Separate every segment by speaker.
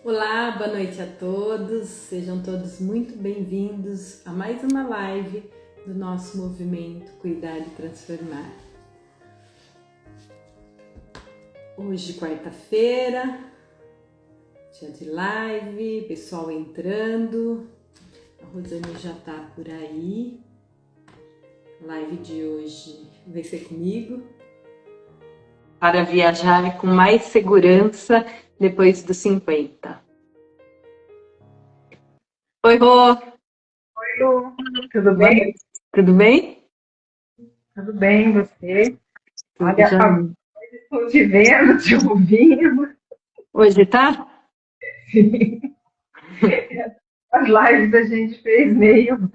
Speaker 1: Olá, boa noite a todos. Sejam todos muito bem-vindos a mais uma live do nosso movimento Cuidar e Transformar. Hoje, quarta-feira, dia de live, pessoal entrando. A Rosane já tá por aí. A live de hoje vai ser comigo. Para viajar com mais segurança depois dos 50. Oi, Rô!
Speaker 2: Oi, Lu, tudo
Speaker 1: Boa
Speaker 2: bem?
Speaker 1: noite. Tudo bem?
Speaker 2: Tudo bem, você?
Speaker 1: Tudo
Speaker 2: Olha,
Speaker 1: já.
Speaker 2: agora estou te vendo, te ouvindo.
Speaker 1: Hoje tá?
Speaker 2: As lives a gente fez meio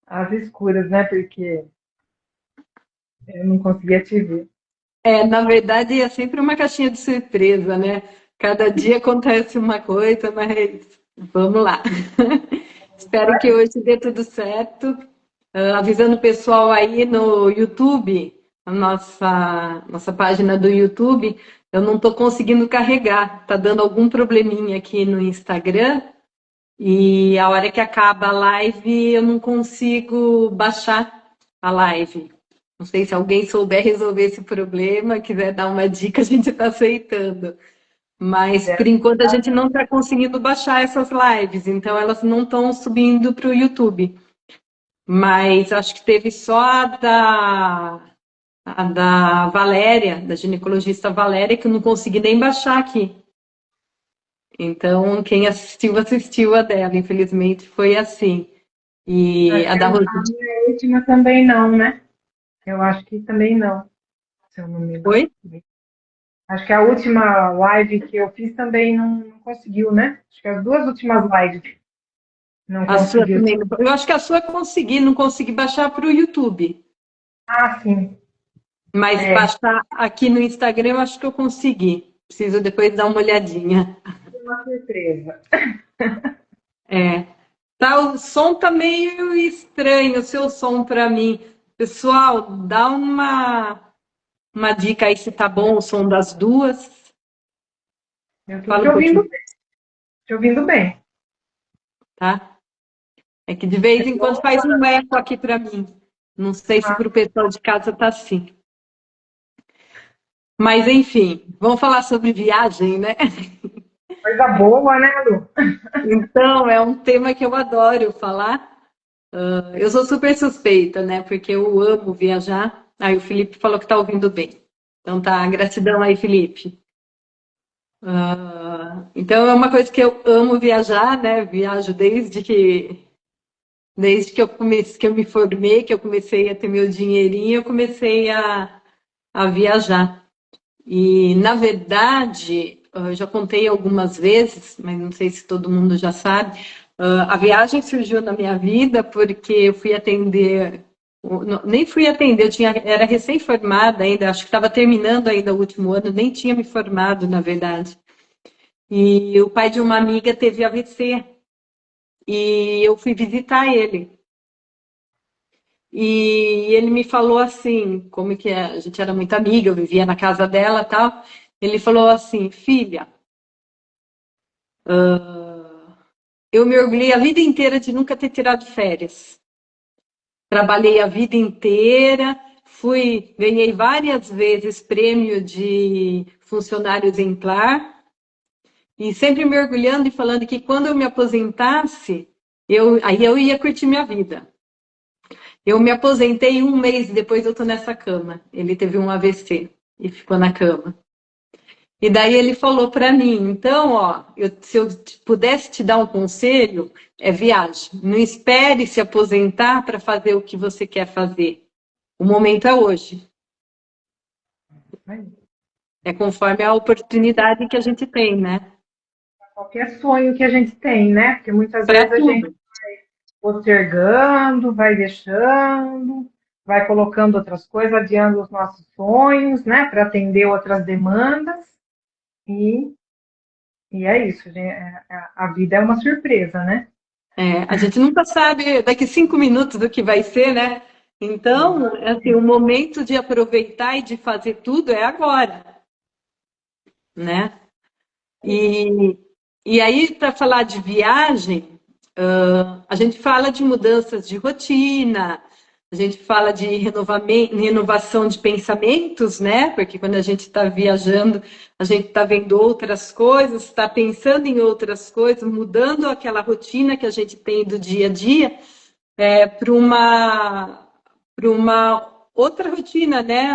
Speaker 2: às escuras, né? Porque eu não conseguia te ver.
Speaker 1: Na verdade, é sempre uma caixinha de surpresa, né? Cada dia acontece uma coisa, mas vamos lá. Espero que hoje dê tudo certo. Avisando o pessoal aí no YouTube, a nossa página do YouTube, eu não estou conseguindo carregar. Tá dando algum probleminha aqui no Instagram e a hora que acaba a live eu não consigo baixar a live. Não sei se alguém souber resolver esse problema, quiser dar uma dica, a gente está aceitando. Mas, por enquanto, a gente não está conseguindo baixar essas lives, então elas não estão subindo para o YouTube. Mas acho que teve só a da Valéria, da ginecologista Valéria, que eu não consegui nem baixar aqui. Então, quem assistiu, assistiu a dela. Infelizmente, foi assim. E
Speaker 2: Acho
Speaker 1: a
Speaker 2: que
Speaker 1: da Rosane.
Speaker 2: a minha última também não, né? Eu acho que também não, se eu não me engano.
Speaker 1: Oi?
Speaker 2: Acho que a última live que eu fiz também não conseguiu, né? Acho que as duas últimas lives não
Speaker 1: A sua
Speaker 2: conseguiu.
Speaker 1: também. Eu acho que a sua consegui, não consegui baixar para o YouTube.
Speaker 2: Ah, sim.
Speaker 1: Mas
Speaker 2: É,
Speaker 1: baixar aqui no Instagram eu acho que eu consegui. Preciso depois dar uma olhadinha.
Speaker 2: uma surpresa.
Speaker 1: É. Tá, o som tá meio estranho, o seu som para mim. Pessoal, dá uma dica aí se tá bom o som das duas.
Speaker 2: Eu estou
Speaker 1: Fala um pouquinho,
Speaker 2: te ouvindo bem.
Speaker 1: tá? É que de vez em quando faz um eco aqui para mim. Não sei se para o pessoal de casa tá assim. Mas enfim, vamos falar sobre viagem, né?
Speaker 2: Coisa boa, né, Lu?
Speaker 1: Então, é um tema que eu adoro falar. Eu sou super suspeita, né? Porque eu amo viajar. Aí o Felipe falou que tá ouvindo bem. Então tá, gratidão aí, Felipe. Então é uma coisa que eu amo viajar, né? Viajo desde que eu comecei, que eu me formei, que eu comecei a ter meu dinheirinho, eu comecei a viajar. E na verdade, eu já contei algumas vezes, mas não sei se todo mundo já sabe, a viagem surgiu na minha vida porque eu fui atender, nem fui atender, era recém-formada ainda, acho que estava terminando ainda o último ano, nem tinha me formado, na verdade. E o pai de uma amiga teve AVC e eu fui visitar ele. E ele me falou assim, como que a gente era muito amiga, eu vivia na casa dela, e tal. Ele falou assim, filha, eu me orgulhei a vida inteira de nunca ter tirado férias. Trabalhei a vida inteira, ganhei várias vezes prêmio de funcionário exemplar e sempre me orgulhando e falando que quando eu me aposentasse, aí eu ia curtir minha vida. Eu me aposentei um mês depois eu tô nessa cama. Ele teve um AVC e ficou na cama. E daí ele falou para mim, então, ó, se eu pudesse te dar um conselho, é viagem. Não espere se aposentar para fazer o que você quer fazer. O momento é hoje. É conforme a oportunidade que a gente tem, né?
Speaker 2: Qualquer sonho que a gente tem, né? Porque muitas
Speaker 1: Para
Speaker 2: vezes a gente
Speaker 1: tudo.
Speaker 2: postergando, vai deixando, vai colocando outras coisas, adiando os nossos sonhos, né? Para atender outras demandas. E, e é isso, gente. A vida é uma surpresa, né?
Speaker 1: A gente nunca sabe daqui 5 minutos do que vai ser, né? Então, assim, o momento de aproveitar e de fazer tudo é agora. né? E, e aí, para falar de viagem, a gente fala de mudanças de rotina, a gente fala de renovação de pensamentos, né? Porque quando a gente está viajando, a gente está vendo outras coisas, está pensando em outras coisas, mudando aquela rotina que a gente tem do dia a dia para uma outra rotina, né?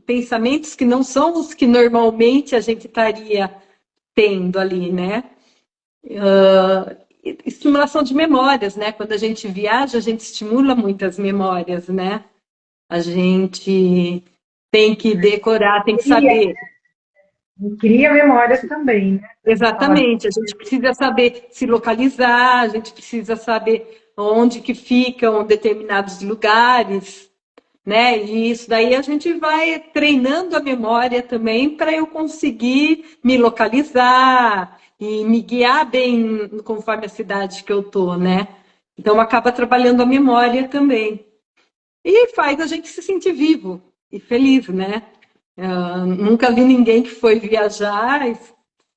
Speaker 1: Pensamentos que não são os que normalmente a gente estaria tendo ali, né? Estimulação de memórias, né? Quando a gente viaja, a gente estimula muitas memórias, né? A gente tem que decorar, tem que
Speaker 2: Cria,
Speaker 1: saber.
Speaker 2: cria memórias também, né? Fala de
Speaker 1: Exatamente, a gente precisa saber se localizar, a gente precisa saber onde que ficam determinados lugares, né? E isso daí a gente vai treinando a memória também para eu conseguir me localizar e me guiar bem conforme a cidade que eu tô, né? Então acaba trabalhando a memória também. E faz a gente se sentir vivo e feliz, né? Nunca vi ninguém que foi viajar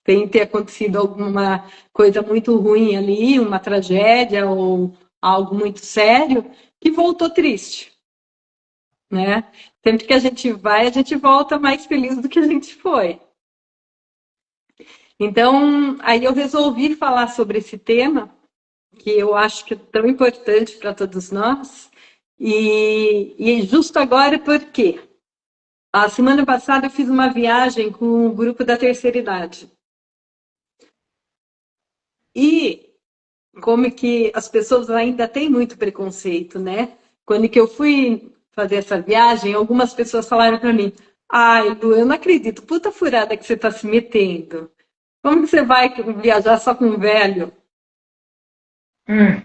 Speaker 1: sem ter acontecido alguma coisa muito ruim ali, uma tragédia ou algo muito sério, que voltou triste, né? Sempre que a gente vai, a gente volta mais feliz do que a gente foi. Então, aí eu resolvi falar sobre esse tema, que eu acho que é tão importante para todos nós, e justo agora porque a semana passada eu fiz uma viagem com o grupo da terceira idade. E como que as pessoas ainda têm muito preconceito, né? Quando que eu fui fazer essa viagem, algumas pessoas falaram para mim: "Ai, Lu, eu não acredito, puta furada que você está se metendo. Como que você vai viajar só com um velho?
Speaker 2: Hum,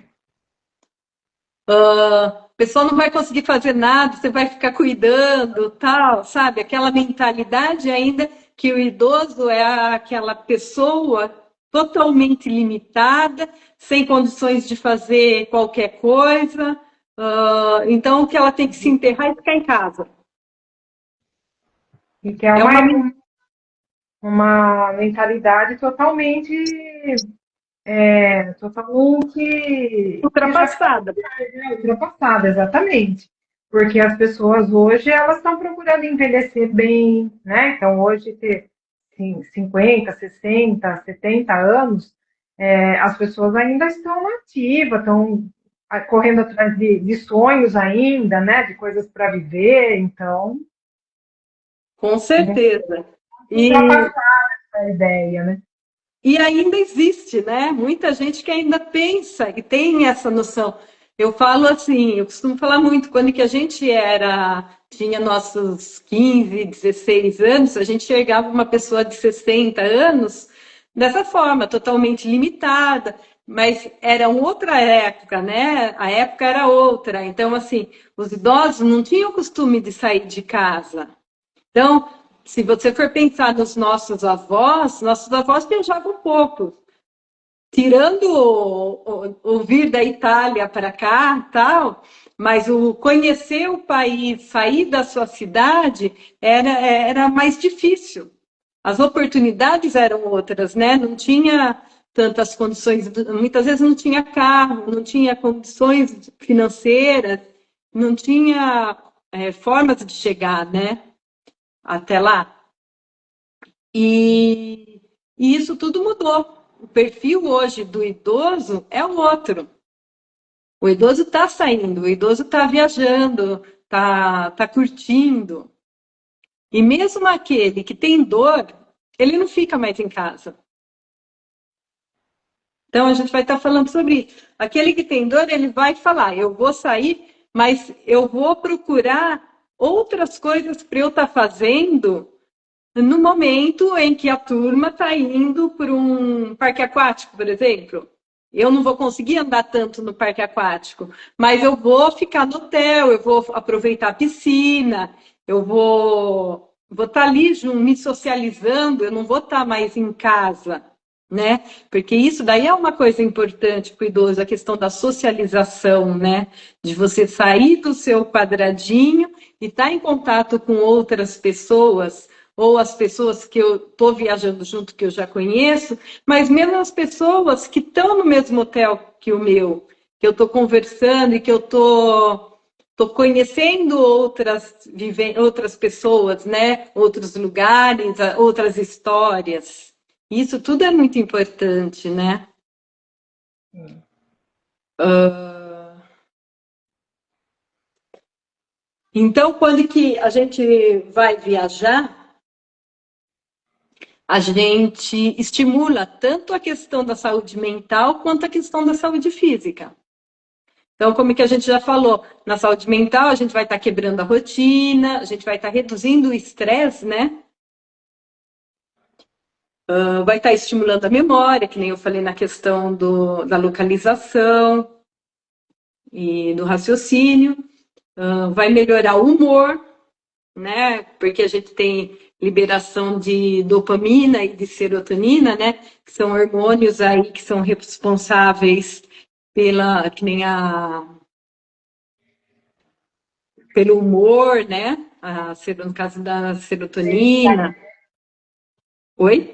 Speaker 1: A pessoa não vai conseguir fazer nada, você vai ficar cuidando, tal, sabe? Aquela mentalidade ainda que o idoso é aquela pessoa totalmente limitada, sem condições de fazer qualquer coisa. Então, o que ela tem que se enterrar e ficar em casa.
Speaker 2: e que é
Speaker 1: É uma
Speaker 2: uma mentalidade totalmente, que já
Speaker 1: ultrapassada.
Speaker 2: é ultrapassada, exatamente. Porque as pessoas hoje, elas estão procurando envelhecer bem, né? Então, hoje, ter 50, 60, 70 anos, as pessoas ainda estão ativas, estão correndo atrás de sonhos ainda, né? De coisas para viver, então,
Speaker 1: Com
Speaker 2: a gente
Speaker 1: certeza.
Speaker 2: tem que
Speaker 1: E
Speaker 2: ultrapassar essa ideia, né?
Speaker 1: E ainda existe, né? Muita gente que ainda pensa e tem essa noção. Eu falo assim, eu costumo falar muito, quando que a gente tinha nossos 15, 16 anos, a gente chegava uma pessoa de 60 anos dessa forma, totalmente limitada, mas era uma outra época, né? A época era outra. Então, assim, os idosos não tinham o costume de sair de casa. Então, se você for pensar nos nossos avós viajavam pouco. Tirando o vir da Itália para cá, tal, mas o conhecer o país, sair da sua cidade, era mais difícil. As oportunidades eram outras, né? Não tinha tantas condições, muitas vezes não tinha carro, não tinha condições financeiras, não tinha formas de chegar, né? Até lá. E isso tudo mudou. O perfil hoje do idoso é o outro. O idoso está saindo, o idoso está viajando, tá curtindo. E mesmo aquele que tem dor, ele não fica mais em casa. Então a gente vai estar falando sobre isso. Aquele que tem dor, ele vai falar: eu vou sair, mas eu vou procurar outras coisas para eu estar fazendo no momento em que a turma está indo para um parque aquático, por exemplo. Eu não vou conseguir andar tanto no parque aquático, mas eu vou ficar no hotel, eu vou aproveitar a piscina, eu vou estar ali me socializando, eu não vou estar mais em casa, né? Porque isso daí é uma coisa importante para o idoso, a questão da socialização, né? De você sair do seu quadradinho e estar em contato com outras pessoas, ou as pessoas que eu estou viajando junto, que eu já conheço, mas mesmo as pessoas que estão no mesmo hotel que o meu, que eu estou conversando e que eu estou conhecendo outras pessoas, né? Outros lugares, outras histórias. Isso tudo é muito importante, né? Então, quando que a gente vai viajar, a gente estimula tanto a questão da saúde mental quanto a questão da saúde física. Então, como que a gente já falou, na saúde mental a gente vai estar quebrando a rotina, a gente vai estar reduzindo o estresse, né? Vai estar estimulando a memória, que nem eu falei na questão da localização e do raciocínio. Vai melhorar o humor, né? Porque a gente tem liberação de dopamina e de serotonina, né? Que são hormônios aí que são responsáveis que nem pelo humor, né? No caso da serotonina. Oi?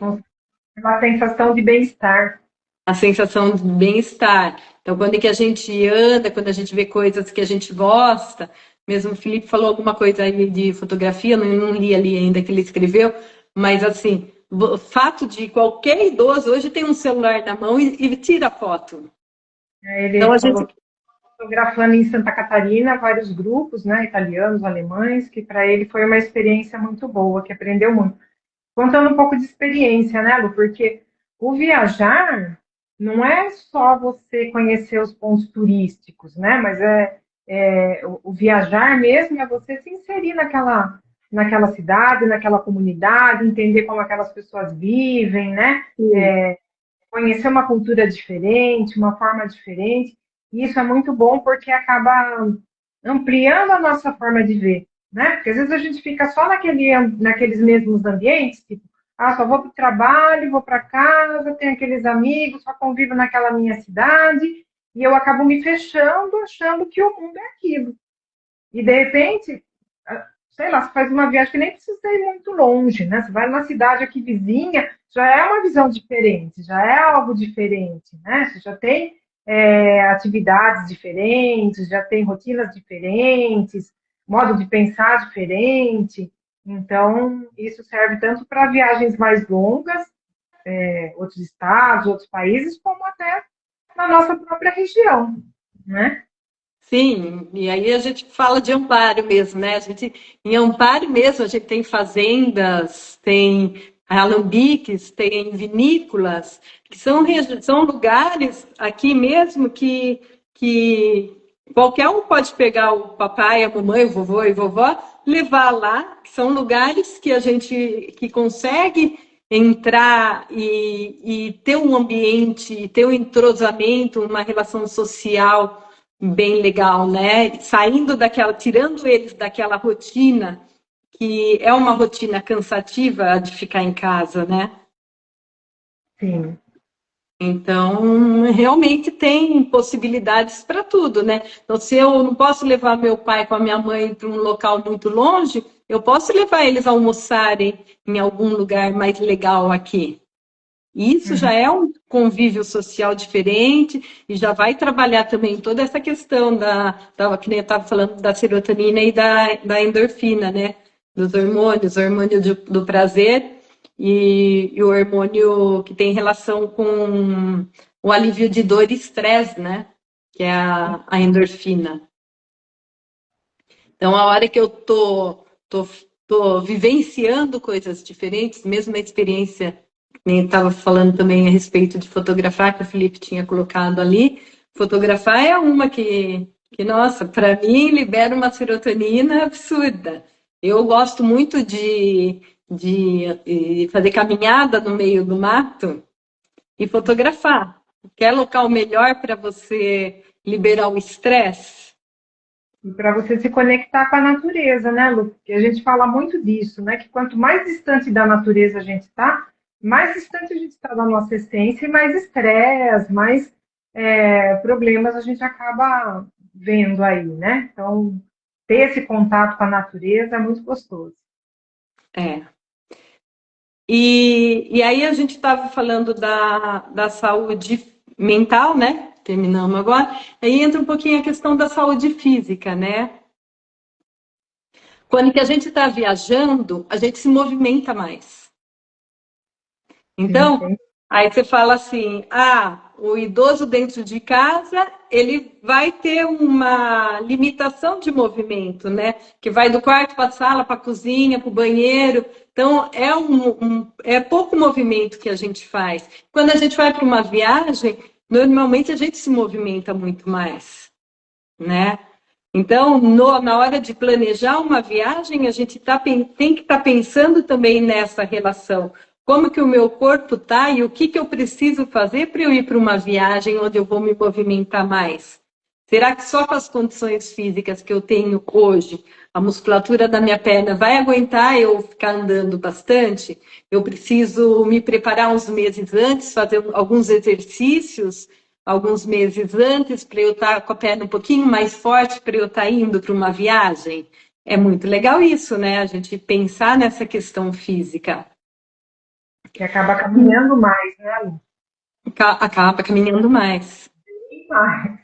Speaker 2: Uma sensação de bem-estar.
Speaker 1: A sensação de bem-estar. Então, quando é que a gente anda, quando a gente vê coisas que a gente gosta, mesmo o Felipe falou alguma coisa aí de fotografia, não li ali ainda que ele escreveu, mas assim, o fato de qualquer idoso hoje tem um celular na mão e tira foto. Então
Speaker 2: Ele
Speaker 1: a
Speaker 2: falou
Speaker 1: gente.
Speaker 2: que fotografando em Santa Catarina, vários grupos, né, italianos, alemães, que para ele foi uma experiência muito boa, que aprendeu muito. Contando um pouco de experiência, né, Lu? Porque o viajar não é só você conhecer os pontos turísticos, né? Mas o viajar mesmo é você se inserir naquela cidade, naquela comunidade, entender como aquelas pessoas vivem, né? Conhecer uma cultura diferente, uma forma diferente. E isso é muito bom porque acaba ampliando a nossa forma de ver, né? Porque às vezes a gente fica só naqueles mesmos ambientes, tipo, só vou para o trabalho, vou para casa, tenho aqueles amigos, só convivo naquela minha cidade, e eu acabo me fechando, achando que o mundo é aquilo. E de repente, sei lá, você faz uma viagem que nem precisa ir muito longe, né? Você vai numa cidade aqui vizinha, já é uma visão diferente, já é algo diferente, né? Você já tem atividades diferentes, já tem rotinas diferentes, modo de pensar diferente. Então, isso serve tanto para viagens mais longas, outros estados, outros países, como até na nossa própria região, né?
Speaker 1: Sim, e aí a gente fala de Amparo mesmo, né? Em Amparo mesmo, a gente tem fazendas, tem alambiques, tem vinícolas, que são lugares aqui mesmo que qualquer um pode pegar o papai, a mamãe, o vovô e vovó, levar lá, que são lugares que a gente que consegue entrar e ter um ambiente, ter um entrosamento, uma relação social bem legal, né? Saindo daquela, tirando eles daquela rotina, que é uma rotina cansativa de ficar em casa, né?
Speaker 2: Sim.
Speaker 1: Então, realmente tem possibilidades para tudo, né? Então, se eu não posso levar meu pai com a minha mãe para um local muito longe, eu posso levar eles a almoçarem em algum lugar mais legal aqui. Isso já
Speaker 2: Uhum.
Speaker 1: é um convívio social diferente e já vai trabalhar também toda essa questão que nem eu estava falando, da serotonina e da endorfina, né? Dos hormônios, o hormônio do prazer e o hormônio que tem relação com o alívio de dor e estresse, né? Que é a endorfina. Então, a hora que eu tô vivenciando coisas diferentes, mesmo a experiência, eu estava falando também a respeito de fotografar, que o Felipe tinha colocado ali. Fotografar é uma que nossa, para mim, libera uma serotonina absurda. Eu gosto muito de fazer caminhada no meio do mato e fotografar. Quer local melhor para você liberar o estresse?
Speaker 2: E para você se conectar com a natureza, né, Lu? Porque a gente fala muito disso, né? Que quanto mais distante da natureza a gente está, mais distante a gente está da nossa essência e mais estresse, mais problemas a gente acaba vendo aí, né? Então, ter esse contato com a natureza é muito gostoso.
Speaker 1: É. E aí a gente estava falando da saúde mental, né? Terminamos agora. Aí entra um pouquinho a questão da saúde física, né? Quando que a gente está viajando, a gente se movimenta mais.
Speaker 2: Sim,
Speaker 1: Então,
Speaker 2: sim.
Speaker 1: aí você fala assim, o idoso dentro de casa, ele vai ter uma limitação de movimento, né? Que vai do quarto para a sala, para a cozinha, para o banheiro. Então, é pouco movimento que a gente faz. Quando a gente vai para uma viagem, normalmente a gente se movimenta muito mais, né? Então, na hora de planejar uma viagem, a gente tem que estar pensando também nessa relação. Como que o meu corpo está e o que eu preciso fazer para eu ir para uma viagem onde eu vou me movimentar mais? Será que só com as condições físicas que eu tenho hoje, a musculatura da minha perna vai aguentar eu ficar andando bastante? Eu preciso me preparar uns meses antes, fazer alguns exercícios alguns meses antes para eu estar com a perna um pouquinho mais forte para eu estar indo para uma viagem. É muito legal isso, né? A gente pensar nessa questão física.
Speaker 2: Que acaba caminhando mais, né, Lu?
Speaker 1: Acaba caminhando mais,
Speaker 2: Bem mais.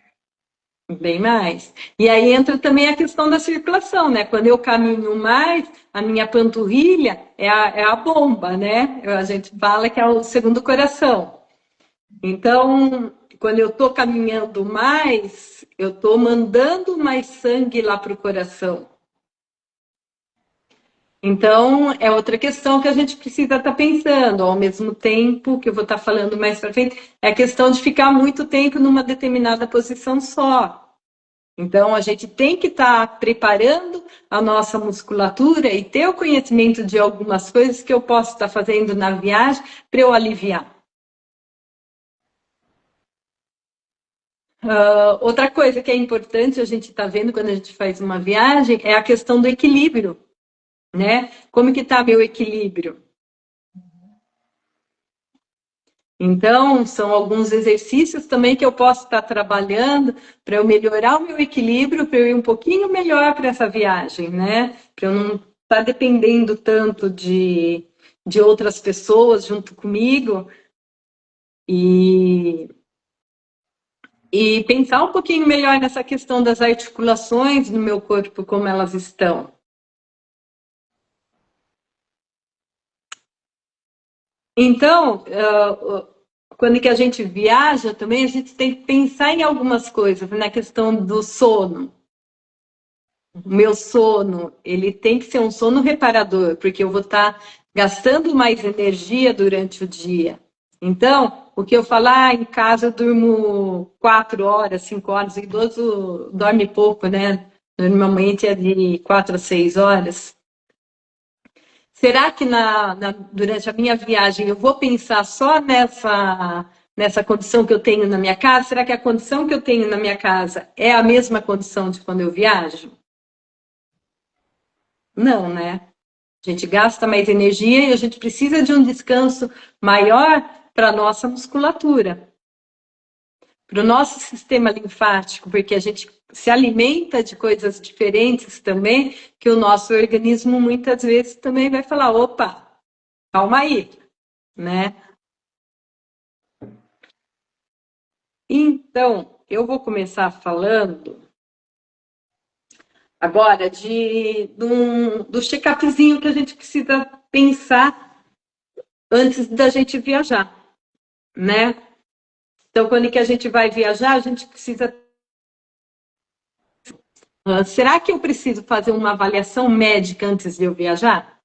Speaker 1: bem mais. E aí entra também a questão da circulação, né? Quando eu caminho mais, a minha panturrilha é a bomba, né? A gente fala que é o segundo coração. Então, quando eu estou caminhando mais, eu estou mandando mais sangue lá para o coração. Então, é outra questão que a gente precisa estar pensando, ao mesmo tempo que eu vou estar falando mais para frente, é a questão de ficar muito tempo numa determinada posição só. Então, a gente tem que estar preparando a nossa musculatura e ter o conhecimento de algumas coisas que eu posso estar fazendo na viagem para eu aliviar. Outra coisa que é importante a gente estar vendo quando a gente faz uma viagem é a questão do equilíbrio, né? Como que está meu equilíbrio? Então, são alguns exercícios também que eu posso estar trabalhando para eu melhorar o meu equilíbrio, para eu ir um pouquinho melhor para essa viagem, né? Para eu não estar dependendo tanto de outras pessoas junto comigo e, e pensar um pouquinho melhor nessa questão das articulações no meu corpo, como elas estão. Então, quando que a gente viaja também, a gente tem que pensar em algumas coisas, na questão do sono. O meu sono, ele tem que ser um sono reparador, porque eu vou estar gastando mais energia durante o dia. Então, o que eu falar, em casa eu durmo 4 horas, 5 horas, o idoso dorme pouco, né? Normalmente é de 4 a 6 horas. Será que durante a minha viagem eu vou pensar só nessa condição que eu tenho na minha casa? Será que a condição que eu tenho na minha casa é a mesma condição de quando eu viajo? Não, né? A gente gasta mais energia e a gente precisa de um descanso maior para a nossa musculatura, para o nosso sistema linfático, porque a gente se alimenta de coisas diferentes também, que o nosso organismo muitas vezes também vai falar, opa, calma aí, né? Então, eu vou começar falando agora do check-upzinho que a gente precisa pensar antes da gente viajar, né? Então, quando que a gente vai viajar, a gente precisa. Será que eu preciso fazer uma avaliação médica antes de eu viajar?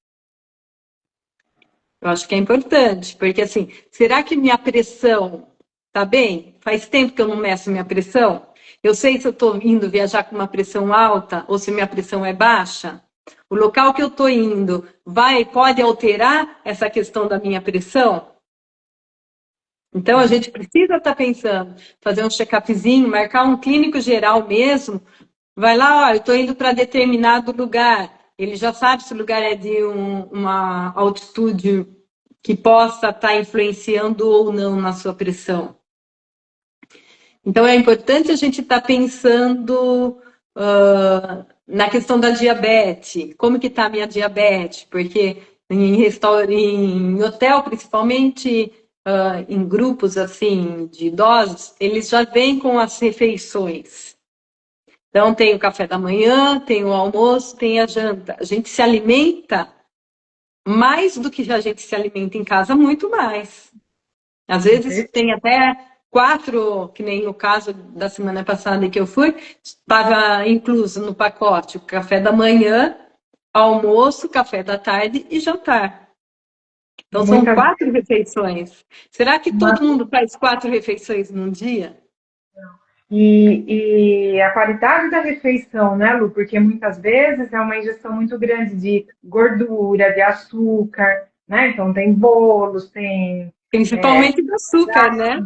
Speaker 1: Eu acho que é importante, porque assim, será que minha pressão tá bem? Faz tempo que eu não meço minha pressão? Eu sei se eu estou indo viajar com uma pressão alta ou se minha pressão é baixa? O local que eu estou indo pode alterar essa questão da minha pressão? Então a gente precisa estar pensando, fazer um check-upzinho, marcar um clínico geral mesmo. Vai lá, ó, eu estou indo para determinado lugar. Ele já sabe se o lugar é de uma altitude que possa estar influenciando ou não na sua pressão. Então é importante a gente estar pensando na questão da diabetes. Como que está a minha diabetes? Porque em hotel, principalmente em grupos assim de idosos, eles já vêm com as refeições. Então tem o café da manhã, tem o almoço, tem a janta. A gente se alimenta mais do que a gente se alimenta em casa, muito mais. Às vezes tem até 4, que nem no caso da semana passada que eu fui, estava incluso no pacote o café da manhã, almoço, café da tarde e jantar. Então são
Speaker 2: Muitas
Speaker 1: 4 refeições. Será que todo mundo faz 4 refeições num dia?
Speaker 2: E a qualidade da refeição, né, Lu? Porque muitas vezes é uma ingestão muito grande de gordura, de açúcar, né? Então tem bolos, tem.
Speaker 1: Principalmente do açúcar, né?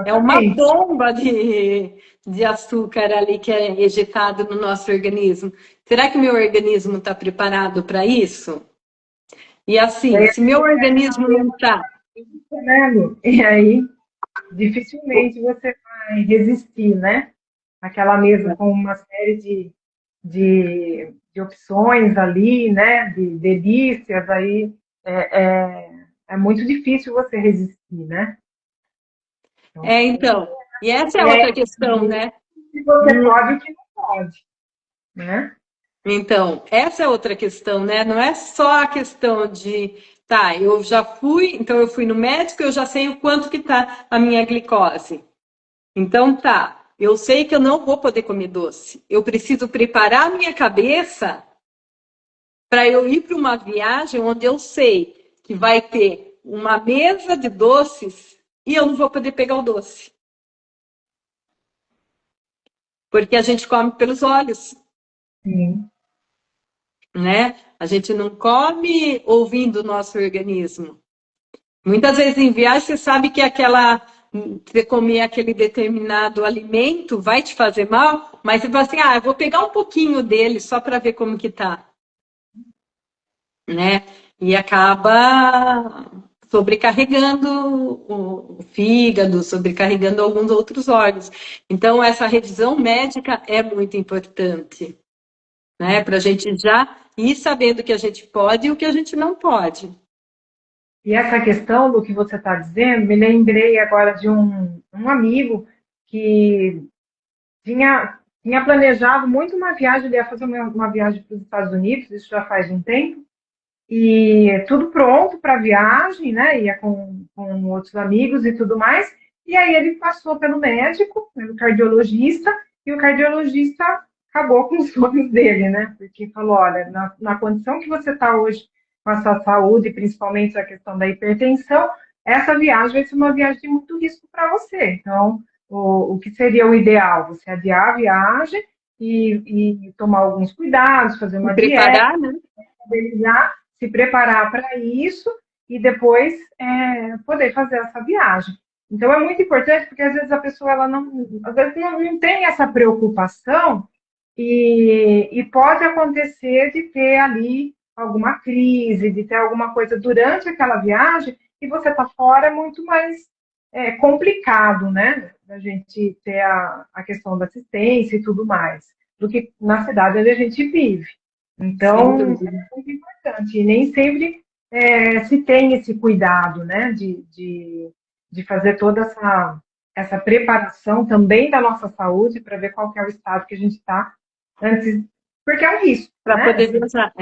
Speaker 1: É uma
Speaker 2: Exatamente.
Speaker 1: bomba de açúcar ali que é ejetado no nosso organismo. Será que meu organismo está preparado para isso? E assim, se meu organismo não está,
Speaker 2: Né, Lu? E aí, dificilmente você vai resistir, né? Aquela mesa com uma série de opções ali, né? De delícias, aí é muito difícil você resistir, né? Então,
Speaker 1: então, e essa é
Speaker 2: é
Speaker 1: outra questão, né?
Speaker 2: que você pode e o que não pode, né?
Speaker 1: Então, essa é outra questão, né? Não é só a questão de, tá, eu já fui, então eu fui no médico, eu já sei o quanto que tá a minha glicose. Então tá, eu sei que eu não vou poder comer doce. Eu preciso preparar a minha cabeça para eu ir para uma viagem onde eu sei que vai ter uma mesa de doces e eu não vou poder pegar o doce. Porque a gente come pelos olhos,
Speaker 2: Sim.
Speaker 1: né? A gente não come ouvindo o nosso organismo. Muitas vezes em viagem você sabe que você comer aquele determinado alimento vai te fazer mal, mas você fala assim, eu vou pegar um pouquinho dele só para ver como que tá, né? E acaba sobrecarregando o fígado, sobrecarregando alguns outros órgãos. Então, essa revisão médica é muito importante, né? Para a gente já ir sabendo o que a gente pode e o que a gente não pode.
Speaker 2: E essa questão do que você está dizendo, me lembrei agora de um amigo que tinha planejado muito uma viagem, ele ia fazer uma viagem para os Estados Unidos, isso já faz um tempo, e tudo pronto para a viagem, né? Ia com outros amigos e tudo mais. E aí ele passou pelo médico, pelo cardiologista, e o cardiologista acabou com os sonhos dele, né? Porque falou, olha, na condição que você está hoje com a sua saúde, principalmente a questão da hipertensão, essa viagem vai ser uma viagem de muito risco para você. Então, o que seria o ideal? Você adiar a viagem e tomar alguns cuidados, fazer
Speaker 1: Se
Speaker 2: uma dieta,
Speaker 1: preparar, né?
Speaker 2: organizar, se preparar para isso e depois poder fazer essa viagem. Então é muito importante porque às vezes a pessoa ela não, às vezes não tem essa preocupação e pode acontecer de ter ali alguma crise, de ter alguma coisa durante aquela viagem e você está fora é muito mais complicado, né? A gente ter a questão da assistência e tudo mais, do que na cidade onde a gente vive.
Speaker 1: Sem
Speaker 2: Então,
Speaker 1: dúvida.
Speaker 2: é muito importante. E nem sempre se tem esse cuidado, né, de fazer toda essa preparação também da nossa saúde para ver qual que é o estado que a gente está antes, porque é um risco,
Speaker 1: Para
Speaker 2: né?
Speaker 1: poder viajar.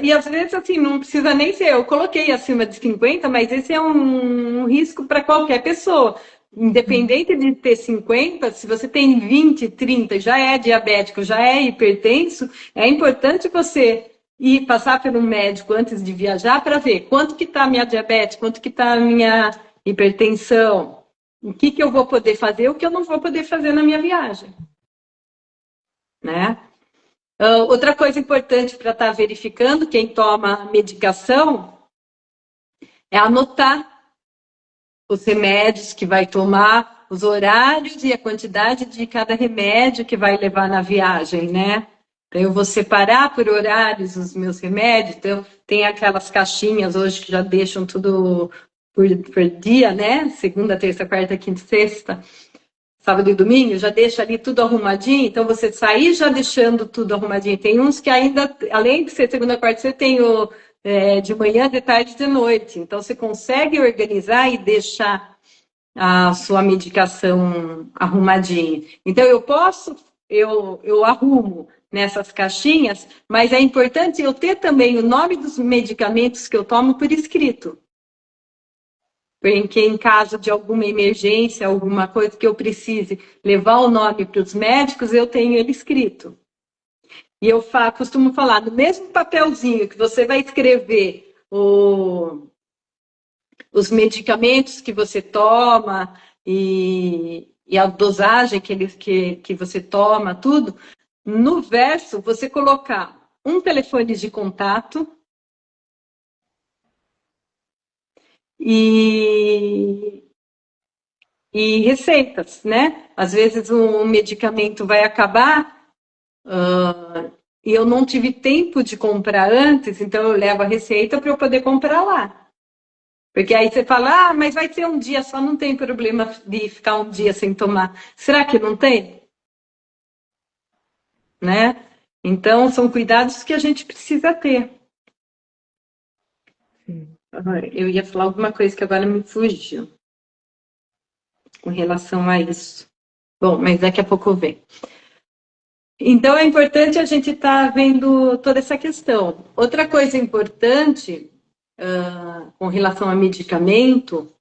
Speaker 1: E às vezes, assim, não precisa nem ser. Eu coloquei acima de 50, mas esse é um risco para qualquer pessoa. Independente de ter 50, se você tem 20, 30, já é diabético, já é hipertenso, é importante você ir passar pelo médico antes de viajar para ver quanto que está a minha diabetes, quanto que está a minha hipertensão, o que eu vou poder fazer, o que eu não vou poder fazer na minha viagem, né? Outra coisa importante para estar verificando quem toma medicação é anotar os remédios que vai tomar, os horários e a quantidade de cada remédio que vai levar na viagem, né? Então, eu vou separar por horários os meus remédios. Então, tem aquelas caixinhas hoje que já deixam tudo por dia, né? Segunda, terça, quarta, quinta, sexta. sábado e domingo, já deixa ali tudo arrumadinho, então você sair já deixando tudo arrumadinho. Tem uns que ainda, além de ser segunda, quarta, você tem de manhã, de tarde e de noite. Então você consegue organizar e deixar a sua medicação arrumadinha. Então eu arrumo nessas caixinhas, mas é importante eu ter também o nome dos medicamentos que eu tomo por escrito. Porque em caso de alguma emergência, alguma coisa que eu precise levar o nome para os médicos, eu tenho ele escrito. E eu costumo falar, no mesmo papelzinho que você vai escrever os medicamentos que você toma e a dosagem que você toma, tudo, no verso você colocar um telefone de contato e receitas, né? Às vezes um medicamento vai acabar e eu não tive tempo de comprar antes, então eu levo a receita para eu poder comprar lá. Porque aí você fala, mas vai ser um dia só, não tem problema de ficar um dia sem tomar. Será que não tem? Né? Então, são cuidados que a gente precisa ter. Eu ia falar alguma coisa que agora me fugiu com relação a isso. Bom, mas daqui a pouco eu venho. Então, é importante a gente estar vendo toda essa questão. Outra coisa importante com relação a medicamento,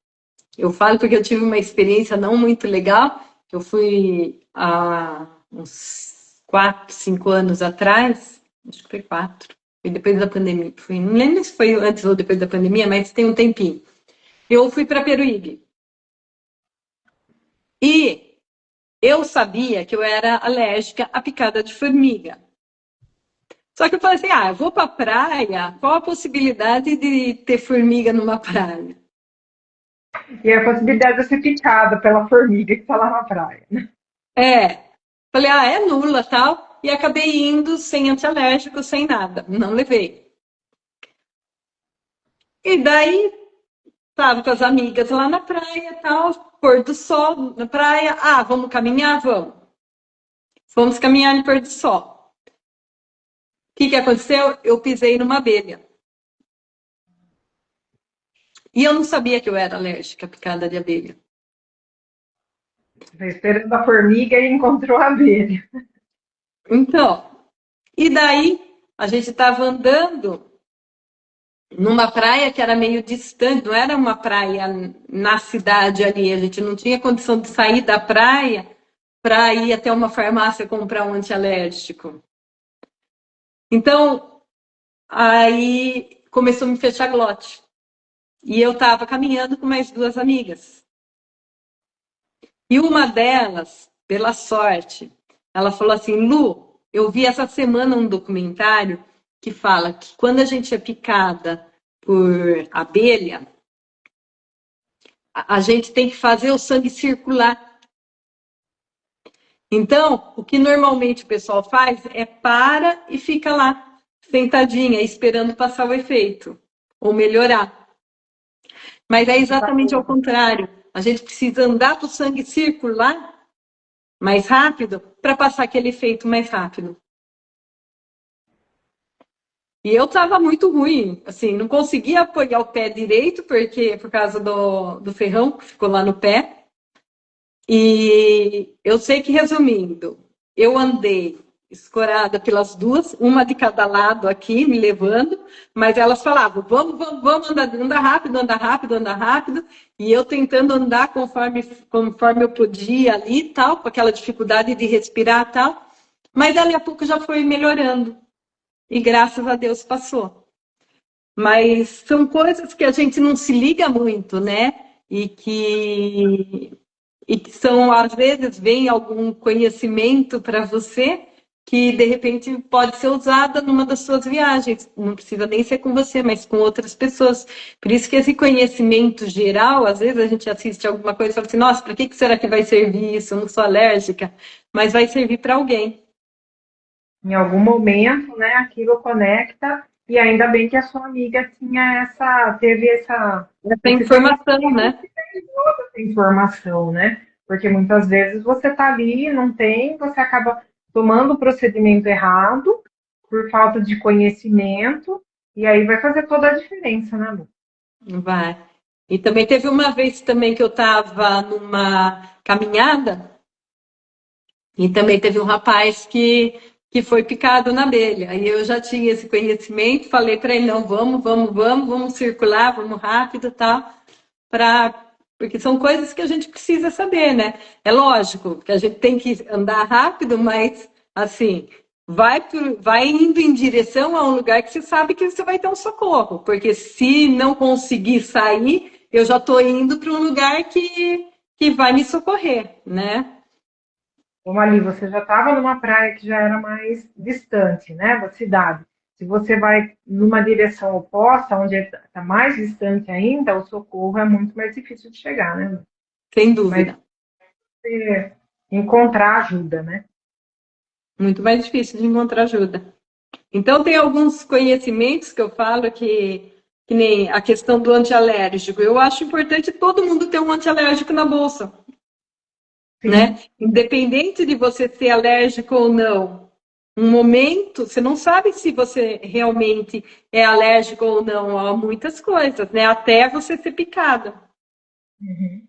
Speaker 1: eu falo porque eu tive uma experiência não muito legal. Eu fui há uns 4, 5 anos atrás, acho que foi 4, foi depois da pandemia. Não lembro se foi antes ou depois da pandemia, mas tem um tempinho. Eu fui para Peruíbe. E eu sabia que eu era alérgica à picada de formiga. Só que eu falei assim, eu vou para a praia, qual a possibilidade de ter formiga numa praia?
Speaker 2: E a possibilidade de ser picada pela formiga que está lá na praia.
Speaker 1: Falei, é nula, tal. E acabei indo sem antialérgico, sem nada. Não levei. E daí, estava com as amigas lá na praia, tal, pôr do sol na praia. Vamos caminhar? Vamos. Fomos caminhar no pôr do sol. O que aconteceu? Eu pisei numa abelha. E eu não sabia que eu era alérgica à picada de abelha.
Speaker 2: Está esperando a formiga e encontrou a abelha.
Speaker 1: Então, e daí a gente estava andando numa praia que era meio distante, não era uma praia na cidade ali, a gente não tinha condição de sair da praia para ir até uma farmácia comprar um antialérgico. Então, aí começou a me fechar glote. E eu estava caminhando com mais 2 amigas. E uma delas, pela sorte, ela falou assim, Lu, eu vi essa semana um documentário que fala que quando a gente é picada por abelha, a gente tem que fazer o sangue circular. Então, o que normalmente o pessoal faz é para e fica lá, sentadinha, esperando passar o efeito, ou melhorar. Mas é exatamente ao contrário. A gente precisa andar para o sangue circular mais rápido para passar aquele efeito mais rápido. E eu estava muito ruim, assim, não conseguia apoiar o pé direito, porque por causa do ferrão que ficou lá no pé. E eu sei que, resumindo, eu andei escorada pelas 2, uma de cada lado aqui, me levando, mas elas falavam, vamos andar rápido, andar rápido, andar rápido, e eu tentando andar conforme eu podia ali, tal, com aquela dificuldade de respirar, tal, mas dali a pouco já foi melhorando. E graças a Deus passou. Mas são coisas que a gente não se liga muito, né? E que são, às vezes, vem algum conhecimento para você que, de repente, pode ser usada numa das suas viagens. Não precisa nem ser com você, mas com outras pessoas. Por isso que esse conhecimento geral, às vezes a gente assiste alguma coisa e fala assim, nossa, para que será que vai servir isso? Eu não sou alérgica. Mas vai servir para alguém.
Speaker 2: Em algum momento, né, aquilo conecta, e ainda bem que a sua amiga teve essa
Speaker 1: informação, né?
Speaker 2: Essa informação, né? Porque muitas vezes você está ali, não tem, você acaba tomando o procedimento errado por falta de conhecimento, e aí vai fazer toda a diferença, né, Lu?
Speaker 1: Vai. E também teve uma vez também que eu estava numa caminhada e também teve um rapaz que foi picado na abelha. Aí eu já tinha esse conhecimento, falei para ele, não, vamos circular, vamos rápido e tal, porque são coisas que a gente precisa saber, né? É lógico que a gente tem que andar rápido, mas assim, vai indo em direção a um lugar que você sabe que você vai ter um socorro, porque se não conseguir sair, eu já estou indo para um lugar que vai me socorrer, né?
Speaker 2: Como ali você já estava numa praia que já era mais distante, né, da cidade. Se você vai numa direção oposta, onde está mais distante ainda, o socorro é muito mais difícil de chegar, né?
Speaker 1: Sem
Speaker 2: Mas
Speaker 1: dúvida.
Speaker 2: você encontrar ajuda, né?
Speaker 1: Muito mais difícil de encontrar ajuda. Então, tem alguns conhecimentos que eu falo que nem a questão do antialérgico. Eu acho importante todo mundo ter um antialérgico na bolsa, né?
Speaker 2: Sim.
Speaker 1: Independente de você ser alérgico ou não. Um momento, você não sabe se você realmente é alérgico ou não a muitas coisas, né? Até você ser picada,
Speaker 2: Uhum.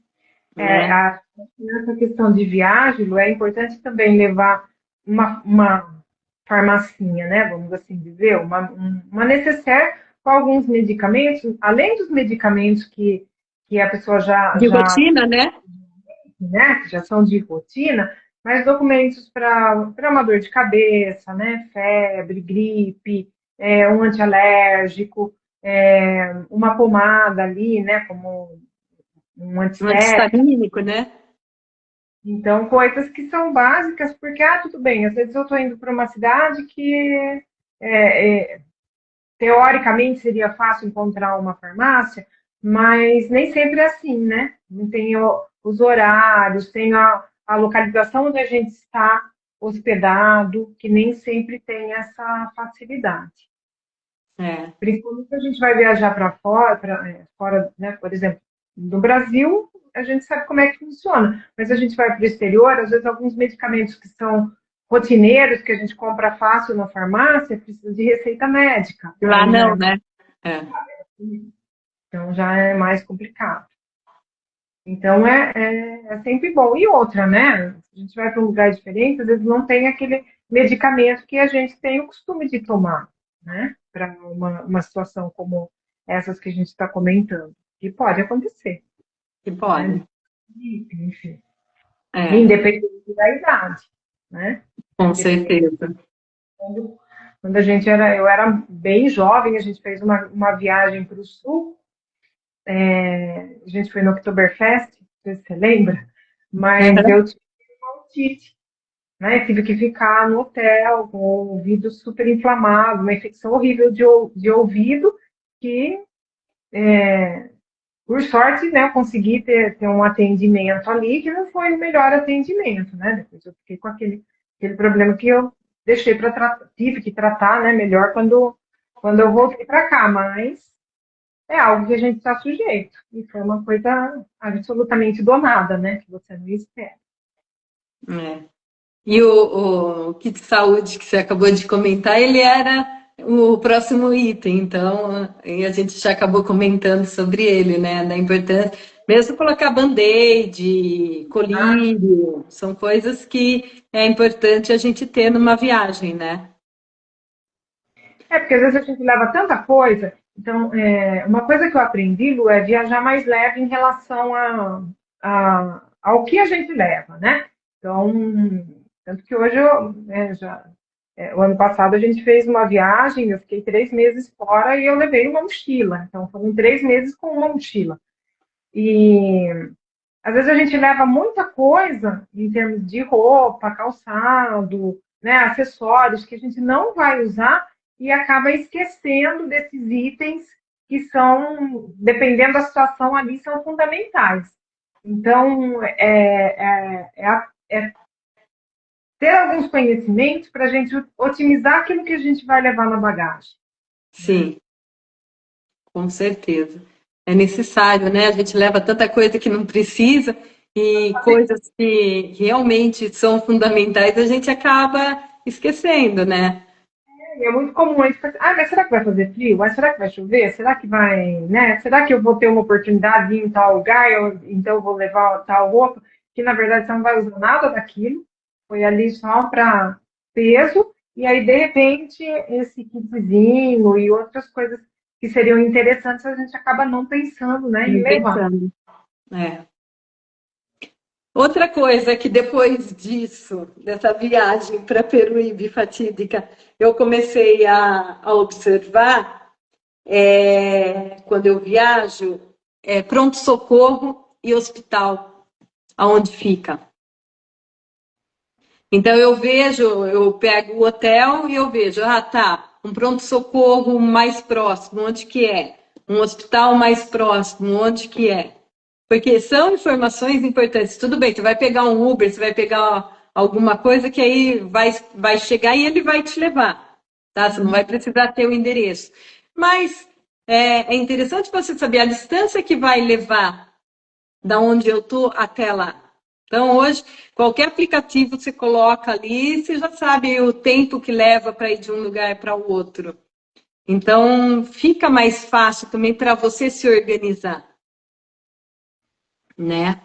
Speaker 1: né?
Speaker 2: Nessa questão de viagem, Lu, é importante também levar uma farmacinha, né? Vamos assim dizer, uma necessaire com alguns medicamentos, além dos medicamentos que a pessoa
Speaker 1: De rotina, né?
Speaker 2: né, que já são de rotina, mas documentos para uma dor de cabeça, né? Febre, gripe, um antialérgico, uma pomada ali, né? Como um
Speaker 1: Um
Speaker 2: antissético.
Speaker 1: antistamínico, né?
Speaker 2: Então, coisas que são básicas, porque, tudo bem, às vezes eu estou indo para uma cidade que, teoricamente, seria fácil encontrar uma farmácia, mas nem sempre é assim, né? Não tem os horários, tem a localização onde a gente está hospedado, que nem sempre tem essa facilidade.
Speaker 1: É,
Speaker 2: Principalmente se a gente vai viajar para fora, fora, né, por exemplo, no Brasil, a gente sabe como é que funciona, mas a gente vai para o exterior, às vezes alguns medicamentos que são rotineiros, que a gente compra fácil na farmácia, precisa de receita médica.
Speaker 1: lá
Speaker 2: Aí já
Speaker 1: não, né? É.
Speaker 2: então já é mais complicado. Então é sempre bom. E outra, né? A gente vai para um lugar diferente, às vezes não tem aquele medicamento que a gente tem o costume de tomar, né? Para uma situação como essas que a gente está comentando. E pode acontecer,
Speaker 1: Que
Speaker 2: né?
Speaker 1: pode.
Speaker 2: Enfim,
Speaker 1: É,
Speaker 2: independente da idade, né?
Speaker 1: com
Speaker 2: Porque tem,
Speaker 1: certeza.
Speaker 2: quando eu era bem jovem, a gente fez uma viagem para o sul, a gente foi no Oktoberfest, não sei se você lembra, mas
Speaker 1: Uhum.
Speaker 2: eu tive otite, né? Tive que ficar no hotel com o ouvido super inflamado, uma infecção horrível de ouvido, que, por sorte, né, eu consegui ter um atendimento ali que não foi o melhor atendimento, né? Depois eu fiquei com aquele problema que eu deixei para tratar, tive que tratar, né, melhor quando eu voltei para cá, mas é algo que a gente está sujeito. E foi uma coisa absolutamente donada, né? Que você não espera.
Speaker 1: É. E o kit de saúde que você acabou de comentar, ele era o próximo item, então e a gente já acabou comentando sobre ele, né? Da importância, mesmo colocar band-aid,
Speaker 2: Ah,
Speaker 1: colírio, são coisas que é importante a gente ter numa viagem, né?
Speaker 2: porque às vezes a gente leva tanta coisa. Então, uma coisa que eu aprendi, Lu, é viajar mais leve em relação ao que a gente leva, né? Então, tanto que hoje o ano passado a gente fez uma viagem, eu fiquei 3 meses fora e eu levei uma mochila. Então, foram 3 meses com uma mochila. E às vezes a gente leva muita coisa em termos de roupa, calçado, né, acessórios que a gente não vai usar e acaba esquecendo desses itens que são, dependendo da situação ali, são fundamentais. Então, é ter alguns conhecimentos para a gente otimizar aquilo que a gente vai levar na bagagem. Né?
Speaker 1: Sim, com certeza. É necessário, né? A gente leva tanta coisa que não precisa e coisas que realmente são fundamentais a gente acaba esquecendo, né?
Speaker 2: É muito comum a gente pensar, mas será que vai fazer frio? Mas será que vai chover? Será que vai, né? Será que eu vou ter uma oportunidade de ir em tal lugar? Então eu vou levar tal roupa? Que na verdade você não vai usar nada daquilo. Foi ali só para peso. E aí, de repente, esse kitzinho e outras coisas que seriam interessantes, a gente acaba não pensando, né, em
Speaker 1: Não
Speaker 2: levar.
Speaker 1: pensando. É. Outra coisa que depois disso, dessa viagem para Peruíbe fatídica, eu comecei a observar, quando eu viajo, pronto-socorro e hospital, aonde fica. Então eu vejo, eu pego o hotel e eu vejo, tá, um pronto-socorro mais próximo, onde que é? Um hospital mais próximo, onde que é? Porque são informações importantes. Tudo bem, você vai pegar um Uber, você vai pegar alguma coisa que aí vai chegar e ele vai te levar, tá? Você não vai precisar ter o endereço. Mas é interessante você saber a distância que vai levar da onde eu estou até lá. Então, hoje, qualquer aplicativo você coloca ali, você já sabe o tempo que leva para ir de um lugar para o outro. Então, fica mais fácil também para você se organizar, né?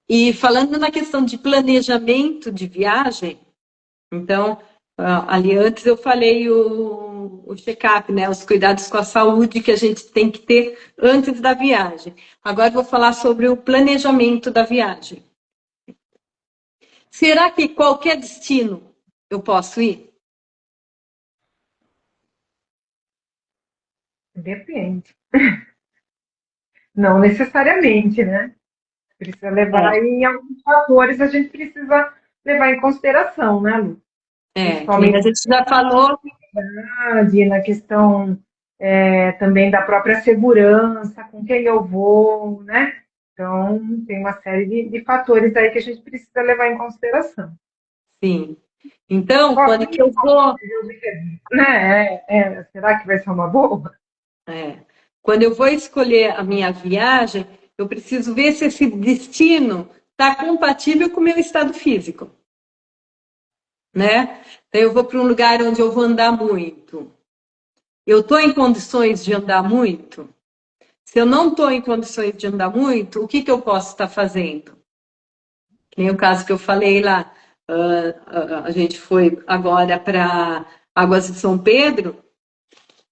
Speaker 1: E falando na questão de planejamento de viagem, então, ali antes eu falei o check-up, né? Os cuidados com a saúde que a gente tem que ter antes da viagem. Agora eu vou falar sobre o planejamento da viagem. Será que qualquer destino eu posso ir?
Speaker 2: Depende. Não necessariamente, né? Precisa levar
Speaker 1: É,
Speaker 2: em alguns fatores, a gente precisa levar em consideração, né, Lu?
Speaker 1: que nem a
Speaker 2: Principalmente
Speaker 1: gente já falou,
Speaker 2: na idade, na questão também da própria segurança, com quem eu vou, né? Então, tem uma série de fatores aí que a gente precisa levar em consideração.
Speaker 1: sim. Então, quando que
Speaker 2: Sozinho,
Speaker 1: eu vou,
Speaker 2: né? Será que vai ser uma boa?
Speaker 1: é, quando eu vou escolher a minha viagem, eu preciso ver se esse destino está compatível com o meu estado físico, né? Então, eu vou para um lugar onde eu vou andar muito. Eu estou em condições de andar muito? Se eu não estou em condições de andar muito, o que, que eu posso estar fazendo? Que nem o caso que eu falei lá, a gente foi agora para Águas de São Pedro,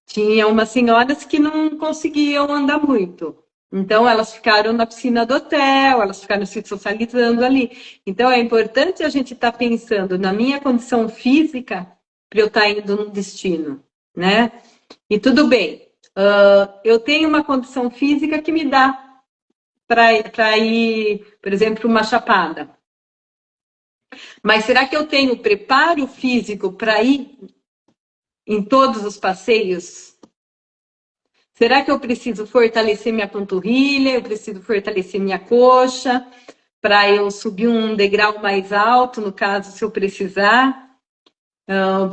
Speaker 1: tinha umas senhoras que não conseguiam andar muito. Então, elas ficaram na piscina do hotel, elas ficaram se socializando ali. Então, é importante a gente estar pensando na minha condição física para eu estar indo num destino, né? E tudo bem, eu tenho uma condição física que me dá para ir, por exemplo, uma chapada. Mas será que eu tenho preparo físico para ir em todos os passeios? Será que eu preciso fortalecer minha panturrilha? Eu preciso fortalecer minha coxa para eu subir um degrau mais alto, no caso, se eu precisar?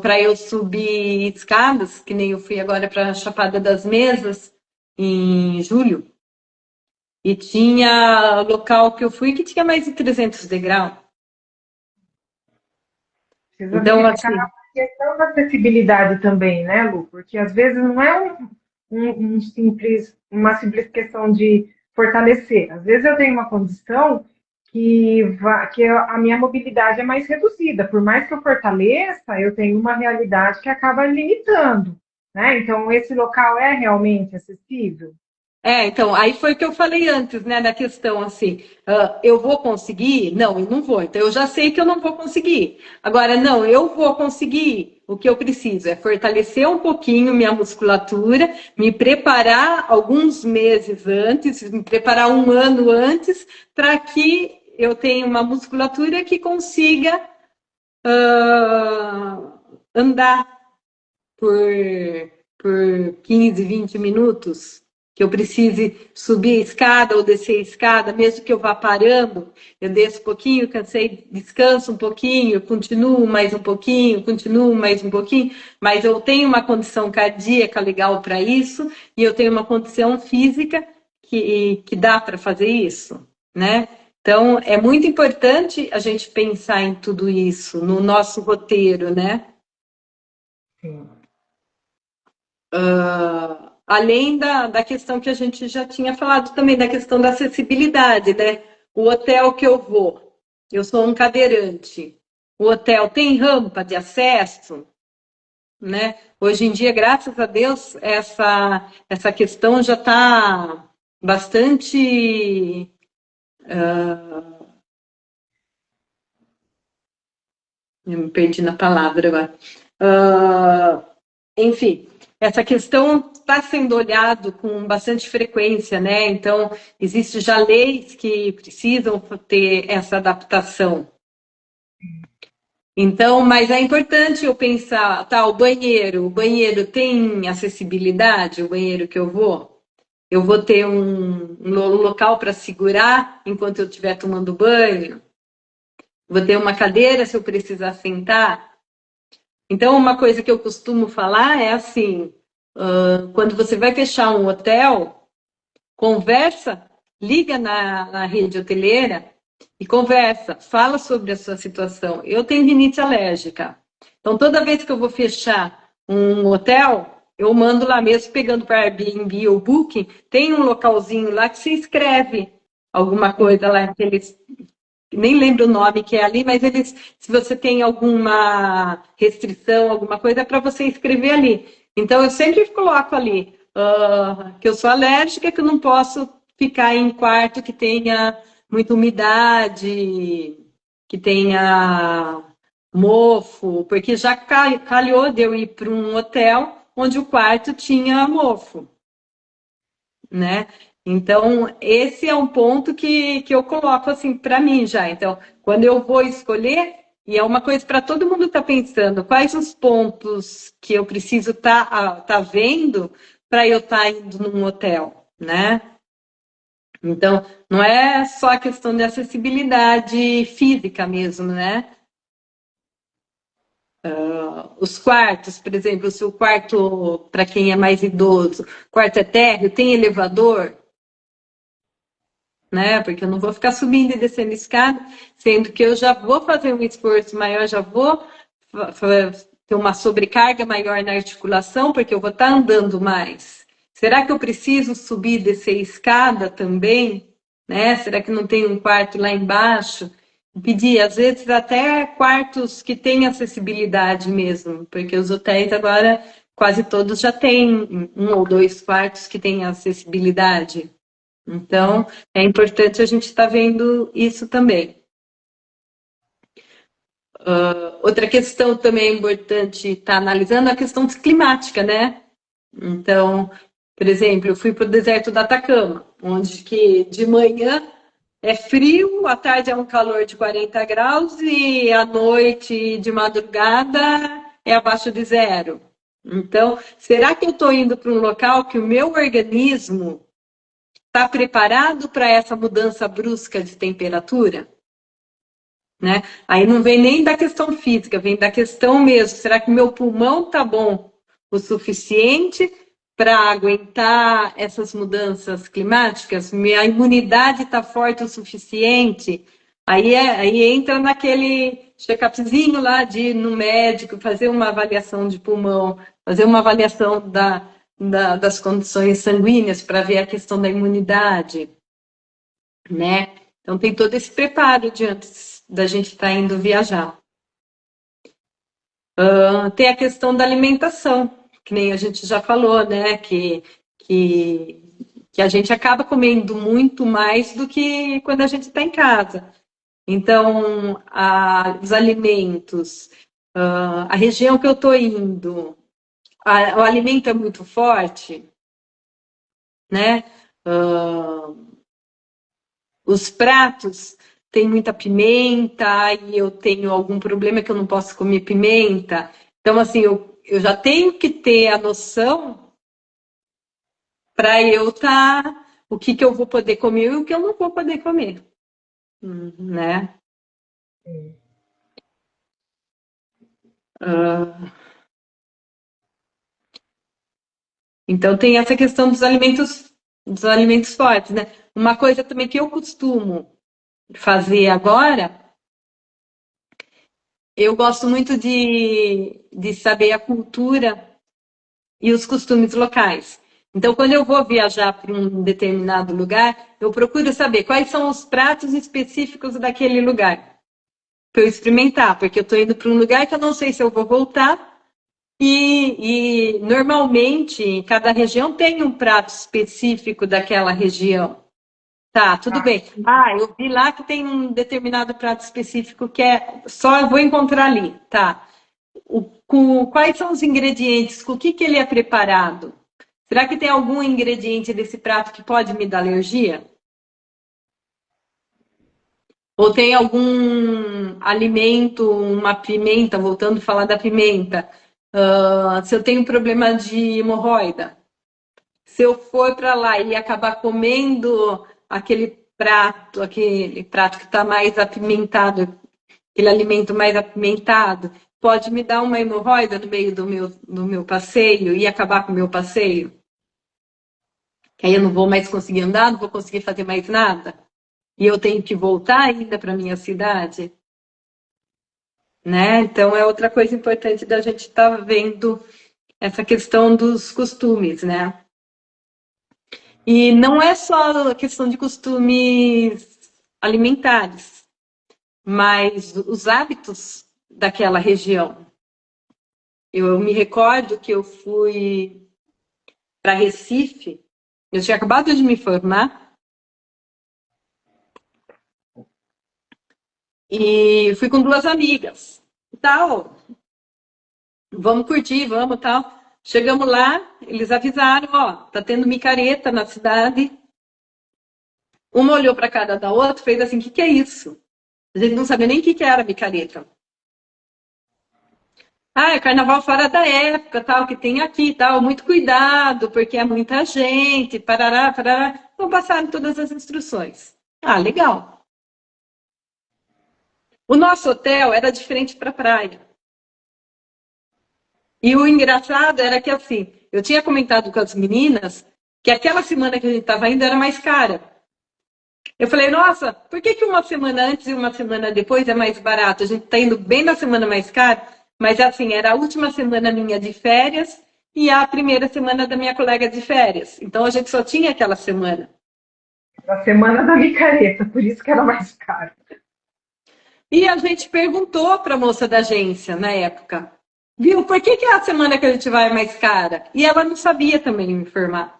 Speaker 1: Para eu subir escadas, que nem eu fui agora para a Chapada das Mesas, em julho. E tinha local que eu fui que tinha mais de 300 degraus.
Speaker 2: Precisa
Speaker 1: Então,
Speaker 2: verificar
Speaker 1: assim,
Speaker 2: a questão da acessibilidade também, né, Lu? Porque às vezes não é uma simples questão de fortalecer. Às vezes eu tenho uma condição que a minha mobilidade é mais reduzida. Por mais que eu fortaleça, eu tenho uma realidade que acaba limitando, né? Então, esse local é realmente acessível?
Speaker 1: então, aí foi o que eu falei antes, né, da questão assim, eu vou conseguir? Não, eu não vou. Então, eu já sei que eu não vou conseguir. Agora, não, eu vou conseguir. O que eu preciso é fortalecer um pouquinho minha musculatura, me preparar alguns meses antes, me preparar um ano antes, para que eu tenha uma musculatura que consiga andar por 15, 20 minutos, que eu precise subir a escada ou descer a escada, mesmo que eu vá parando, eu desço um pouquinho, cansei, descanso um pouquinho, continuo mais um pouquinho, mas eu tenho uma condição cardíaca legal para isso e eu tenho uma condição física que dá para fazer isso. né? Então, é muito importante a gente pensar em tudo isso no nosso roteiro, né?
Speaker 2: Sim.
Speaker 1: Além da questão que a gente já tinha falado também, da questão da acessibilidade, né? O hotel que eu vou, eu sou um cadeirante. O hotel tem rampa de acesso, né? Hoje em dia, graças a Deus, essa questão já está bastante. Eu me perdi na palavra agora. Enfim, essa questão está sendo olhado com bastante frequência, né? Então, existem já leis que precisam ter essa adaptação. Então, mas é importante eu pensar, tá, o banheiro tem acessibilidade, o banheiro que eu vou? Eu vou ter um local para segurar enquanto eu estiver tomando banho? Vou ter uma cadeira se eu precisar sentar? Então, uma coisa que eu costumo falar é assim, quando você vai fechar um hotel, conversa, liga na rede hoteleira e conversa, fala sobre a sua situação. Eu tenho rinite alérgica. Então, toda vez que eu vou fechar um hotel, eu mando lá mesmo, pegando para Airbnb ou Booking, tem um localzinho lá que se escreve alguma coisa lá, que eles nem lembro o nome que é ali, mas eles, se você tem alguma restrição, alguma coisa, é para você escrever ali. Então, eu sempre coloco ali que eu sou alérgica, que eu não posso ficar em quarto que tenha muita umidade, que tenha mofo, porque já calhou de eu ir para um hotel onde o quarto tinha mofo, né? Então, esse é um ponto que eu coloco assim para mim já. Então, quando eu vou escolher, e é uma coisa para todo mundo estar pensando, quais os pontos que eu preciso tá vendo para eu estar indo num hotel, né? Então, não é só a questão de acessibilidade física mesmo, né? Os quartos, por exemplo, se o quarto, para quem é mais idoso, quarto é térreo, tem elevador, né? Porque eu não vou ficar subindo e descendo escada, sendo que eu já vou fazer um esforço maior, já vou ter uma sobrecarga maior na articulação, porque eu vou estar andando mais. Será que eu preciso subir e descer escada também? Né? Será que não tem um quarto lá embaixo? Pedir, às vezes, até quartos que têm acessibilidade mesmo, porque os hotéis agora quase todos já têm um ou dois quartos que têm acessibilidade. Então, é importante a gente estar vendo isso também. Outra questão também importante estar analisando é a questão climática, né? Então, por exemplo, eu fui para o deserto do Atacama, onde que de manhã é frio, à tarde é um calor de 40 graus e à noite, de madrugada, é abaixo de zero. Então, será que eu estou indo para um local que o meu organismo está preparado para essa mudança brusca de temperatura? Né? Aí não vem nem da questão física, vem da questão mesmo. Será que meu pulmão está bom o suficiente para aguentar essas mudanças climáticas? Minha imunidade está forte o suficiente? Aí entra naquele check-upzinho lá de ir no médico, fazer uma avaliação de pulmão, fazer uma avaliação das condições sanguíneas para ver a questão da imunidade, né? Então tem todo esse preparo diante da gente estar indo viajar. Tem a questão da alimentação, que nem a gente já falou, né? Que a gente acaba comendo muito mais do que quando a gente está em casa. Então, os alimentos, a região que eu estou indo, o alimento é muito forte, né? Os pratos têm muita pimenta e eu tenho algum problema que eu não posso comer pimenta. Então, assim, eu já tenho que ter a noção para eu estar o que eu vou poder comer e o que eu não vou poder comer, né? Então tem essa questão dos alimentos fortes, né? uma coisa também que eu costumo fazer agora, eu gosto muito de saber a cultura e os costumes locais. Então, quando eu vou viajar para um determinado lugar, eu procuro saber quais são os pratos específicos daquele lugar, para eu experimentar, porque eu estou indo para um lugar que eu não sei se eu vou voltar, e normalmente cada região tem um prato específico daquela região. Tá, tudo bem. Ah, eu vi lá que tem um determinado prato específico que é só eu vou encontrar ali. Tá. Quais são os ingredientes? Com o que ele é preparado? Será que tem algum ingrediente desse prato que pode me dar alergia? Ou tem algum alimento, uma pimenta, voltando a falar da pimenta, se eu tenho problema de hemorroida, se eu for para lá e acabar comendo aquele prato que está mais apimentado, aquele alimento mais apimentado, pode me dar uma hemorroida no meio do meu passeio e acabar com o meu passeio? Que aí eu não vou mais conseguir andar, não vou conseguir fazer mais nada. E eu tenho que voltar ainda para minha cidade, né? Então é outra coisa importante da gente estar vendo essa questão dos costumes, né? E não é só a questão de costumes alimentares, mas os hábitos daquela região. Eu me recordo que eu fui para Recife, eu tinha acabado de me formar, e fui com duas amigas. Tal, vamos curtir, vamos, tal. Chegamos lá, eles avisaram, ó, tá tendo micareta na cidade. Uma olhou para a cara da outra, fez assim, o que é isso? A gente não sabia nem o que era micareta. Ah, é carnaval fora da época, tal, que tem aqui, tal, muito cuidado, porque é muita gente, parará, parará. Então passaram todas as instruções. Ah, legal. O nosso hotel era diferente para a praia. E o engraçado era que, assim, eu tinha comentado com as meninas que aquela semana que a gente estava indo era mais cara. Eu falei, nossa, por que uma semana antes e uma semana depois é mais barato? A gente está indo bem na semana mais cara, mas assim, era a última semana minha de férias e a primeira semana da minha colega de férias. Então a gente só tinha aquela semana.
Speaker 2: A semana da micareta, por isso que era mais caro.
Speaker 1: E a gente perguntou para a moça da agência na época, viu, por que é a semana que a gente vai mais cara? E ela não sabia também me informar.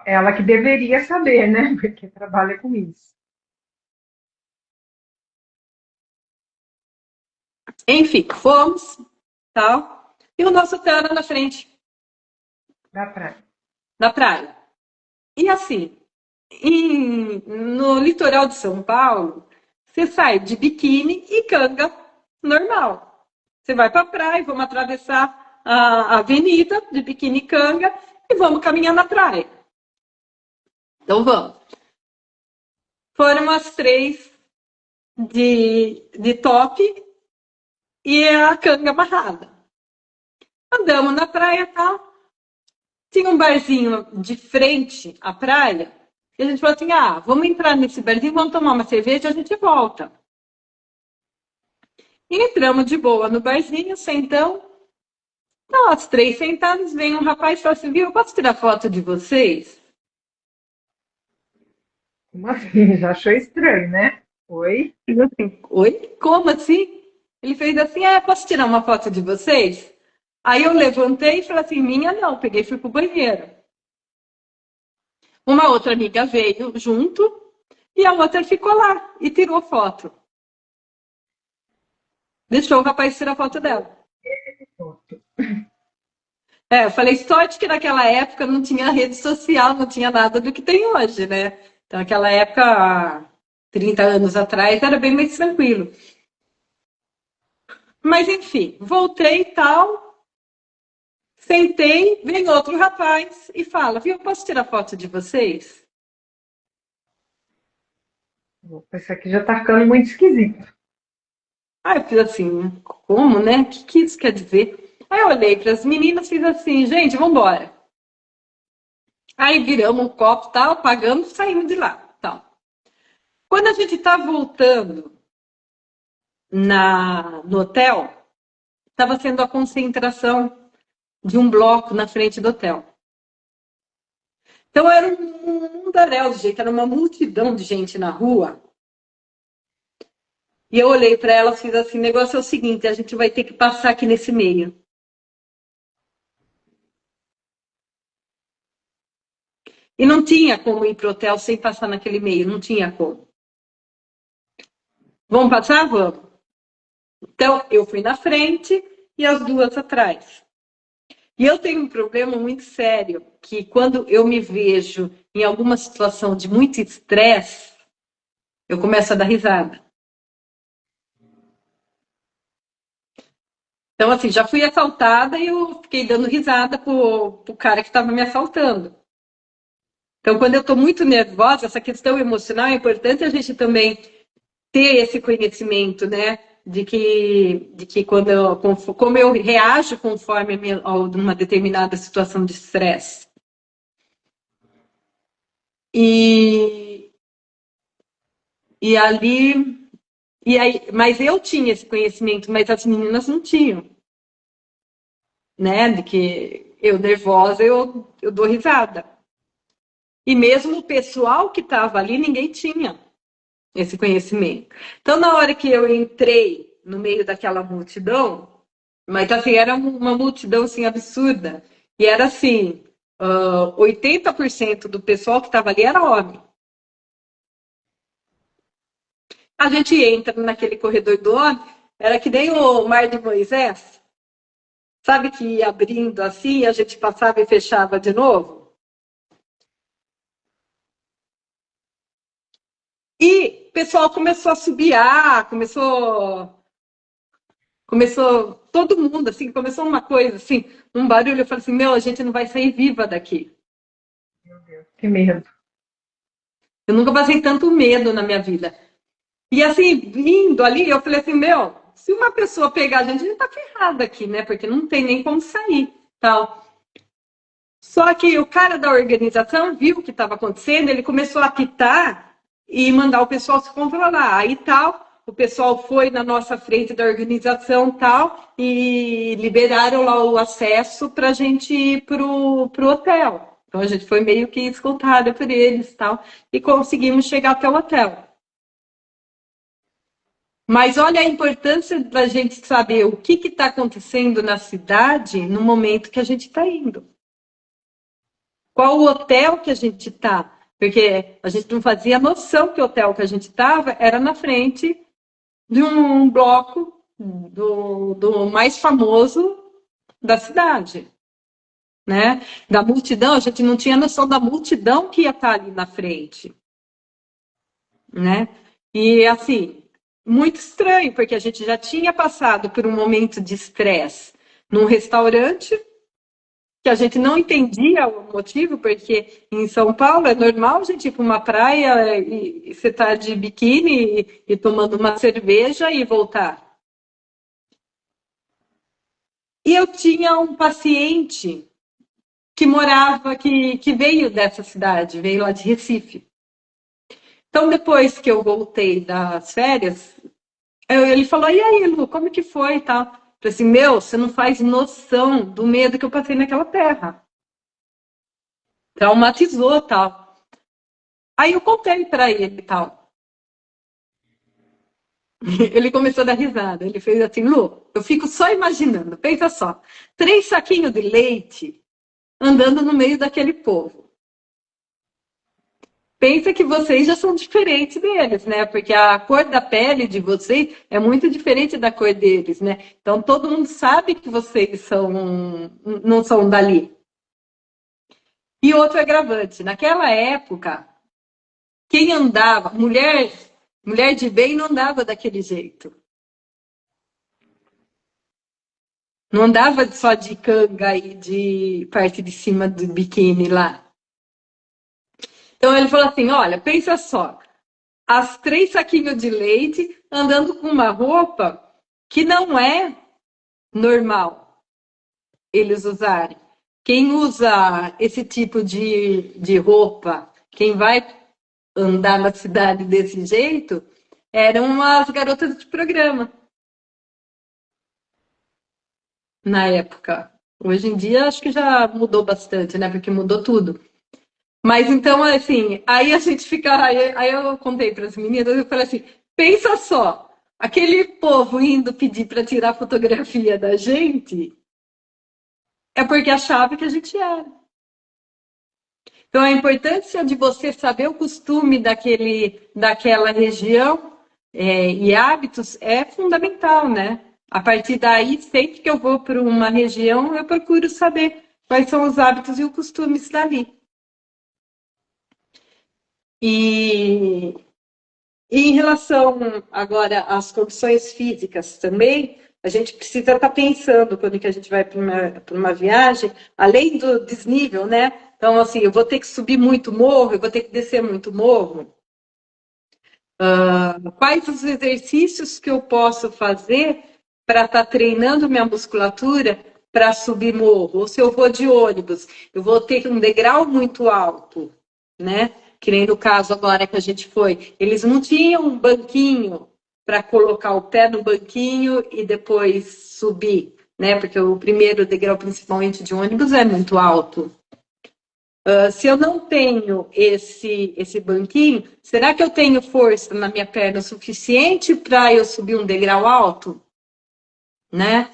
Speaker 2: Ela que deveria saber, né? Porque trabalha com isso.
Speaker 1: Enfim, fomos, tal, e o nosso hotel era na frente
Speaker 2: Da praia.
Speaker 1: da praia. E assim, no litoral de São Paulo, você sai de biquíni e canga normal. Você vai para a praia, vamos atravessar a avenida de biquíni e canga e vamos caminhar na praia. Então vamos. Foram as três de top e a canga amarrada. Andamos na praia e tal. Tinha um barzinho de frente à praia. E a gente falou assim: ah, vamos entrar nesse barzinho, vamos tomar uma cerveja e a gente volta. E entramos de boa no barzinho, sentamos. Nós três sentados, vem um rapaz e fala assim: viu, eu posso tirar foto de vocês?
Speaker 2: Como assim? Já achou estranho, né? Oi?
Speaker 1: Eu assim, oi? Como assim? Ele fez assim: posso tirar uma foto de vocês? Aí eu levantei e falei assim: minha não, peguei e fui pro banheiro. Uma outra amiga veio junto e a outra ficou lá e tirou foto. Deixou o rapaz tirar foto dela. Eu falei, sorte que naquela época não tinha rede social, não tinha nada do que tem hoje, né? Então, naquela época, há 30 anos atrás, era bem mais tranquilo. Mas, enfim, voltei e tal, sentei, vem outro rapaz e fala, viu, posso tirar foto de vocês?
Speaker 2: Isso aqui já tá ficando muito esquisito.
Speaker 1: Aí eu fiz assim, como, né? O que isso quer dizer? Aí eu olhei para as meninas e fiz assim, gente, vamos embora. Aí viramos um copo, tal, pagamos, saímos de lá, tal. Quando a gente tá voltando no hotel, estava sendo a concentração de um bloco na frente do hotel. Então era um mundaréu de gente, era uma multidão de gente na rua. E eu olhei para ela e fiz assim: o negócio é o seguinte, a gente vai ter que passar aqui nesse meio. E não tinha como ir pro hotel sem passar naquele meio, não tinha como. Vamos passar? Vamos. Então eu fui na frente e as duas atrás. E eu tenho um problema muito sério, que quando eu me vejo em alguma situação de muito estresse, eu começo a dar risada. Então, assim, já fui assaltada e eu fiquei dando risada pro cara que estava me assaltando. Então, quando eu estou muito nervosa, essa questão emocional é importante a gente também ter esse conhecimento, né? De que como eu reajo conforme a uma determinada situação de estresse. E, e ali. E aí, mas eu tinha esse conhecimento, mas as meninas não tinham, né? De que eu nervosa, eu dou risada. E mesmo o pessoal que estava ali, ninguém tinha esse conhecimento. Então, na hora que eu entrei no meio daquela multidão, mas assim, era uma multidão assim, absurda. E era assim, 80% do pessoal que estava ali era homem. A gente entra naquele corredor do homem, era que nem o Mar de Moisés, sabe que ia abrindo assim, a gente passava e fechava de novo? E o pessoal começou a subiar, começou todo mundo, assim, começou uma coisa, assim, um barulho, eu falei assim, meu, a gente não vai sair viva daqui.
Speaker 2: Meu Deus, que medo.
Speaker 1: Eu nunca passei tanto medo na minha vida. E assim, vindo ali, eu falei assim, meu, se uma pessoa pegar a gente tá ferrada aqui, né? Porque não tem nem como sair, tal. Só que o cara da organização viu o que estava acontecendo, ele começou a apitar e mandar o pessoal se controlar. Aí tal, o pessoal foi na nossa frente da organização tal e liberaram lá o acesso para a gente ir pro hotel. Então a gente foi meio que escoltada por eles tal e conseguimos chegar até o hotel. Mas olha a importância da gente saber o que está acontecendo na cidade no momento que a gente está indo. Qual o hotel que a gente está? Porque a gente não fazia noção que o hotel que a gente estava era na frente de um bloco do mais famoso da cidade, né? Da multidão, a gente não tinha noção da multidão que ia estar ali na frente, né? E assim, muito estranho, porque a gente já tinha passado por um momento de estresse num restaurante que a gente não entendia o motivo, porque em São Paulo é normal a gente ir para uma praia e você tá de biquíni e tomando uma cerveja e voltar. E eu tinha um paciente que morava, que veio dessa cidade, veio lá de Recife. Então, depois que eu voltei das férias, ele falou, e aí, Lu, como que foi e tal? Eu falei assim, meu, você não faz noção do medo que eu passei naquela terra. Traumatizou tal. Aí eu contei para ele e tal. Ele começou a dar risada. Ele fez assim, Lu, eu fico só imaginando. Pensa só, 3 saquinhos de leite andando no meio daquele povo. Pensa que vocês já são diferentes deles, né? Porque a cor da pele de vocês é muito diferente da cor deles, né? Então todo mundo sabe que vocês não são dali. E outro agravante, naquela época, quem andava, mulher de bem não andava daquele jeito. Não andava só de canga e de parte de cima do biquíni lá. Então ele falou assim: olha, pensa só, as 3 saquinhos de leite andando com uma roupa que não é normal eles usarem. quem usa esse tipo de roupa, quem vai andar na cidade desse jeito, eram as garotas de programa na época. Hoje em dia acho que já mudou bastante, né? Porque mudou tudo. Mas então, assim, aí a gente fica. Aí eu contei para as meninas, eu falei assim: pensa só, aquele povo indo pedir para tirar fotografia da gente é porque achava que a gente era. Então, a importância de você saber o costume daquela região e hábitos é fundamental, né? A partir daí, sempre que eu vou para uma região, eu procuro saber quais são os hábitos e os costumes dali. E, e em relação agora às condições físicas também, a gente precisa estar pensando quando que a gente vai para uma viagem, além do desnível, né? Então, assim, eu vou ter que subir muito morro, eu vou ter que descer muito morro. Quais os exercícios que eu posso fazer para estar treinando minha musculatura para subir morro? Ou se eu vou de ônibus, eu vou ter um degrau muito alto, né? Que nem no caso agora que a gente foi, eles não tinham um banquinho para colocar o pé no banquinho e depois subir, né? Porque o primeiro degrau, principalmente de ônibus, é muito alto. Se eu não tenho esse banquinho, será que eu tenho força na minha perna suficiente para eu subir um degrau alto? Né?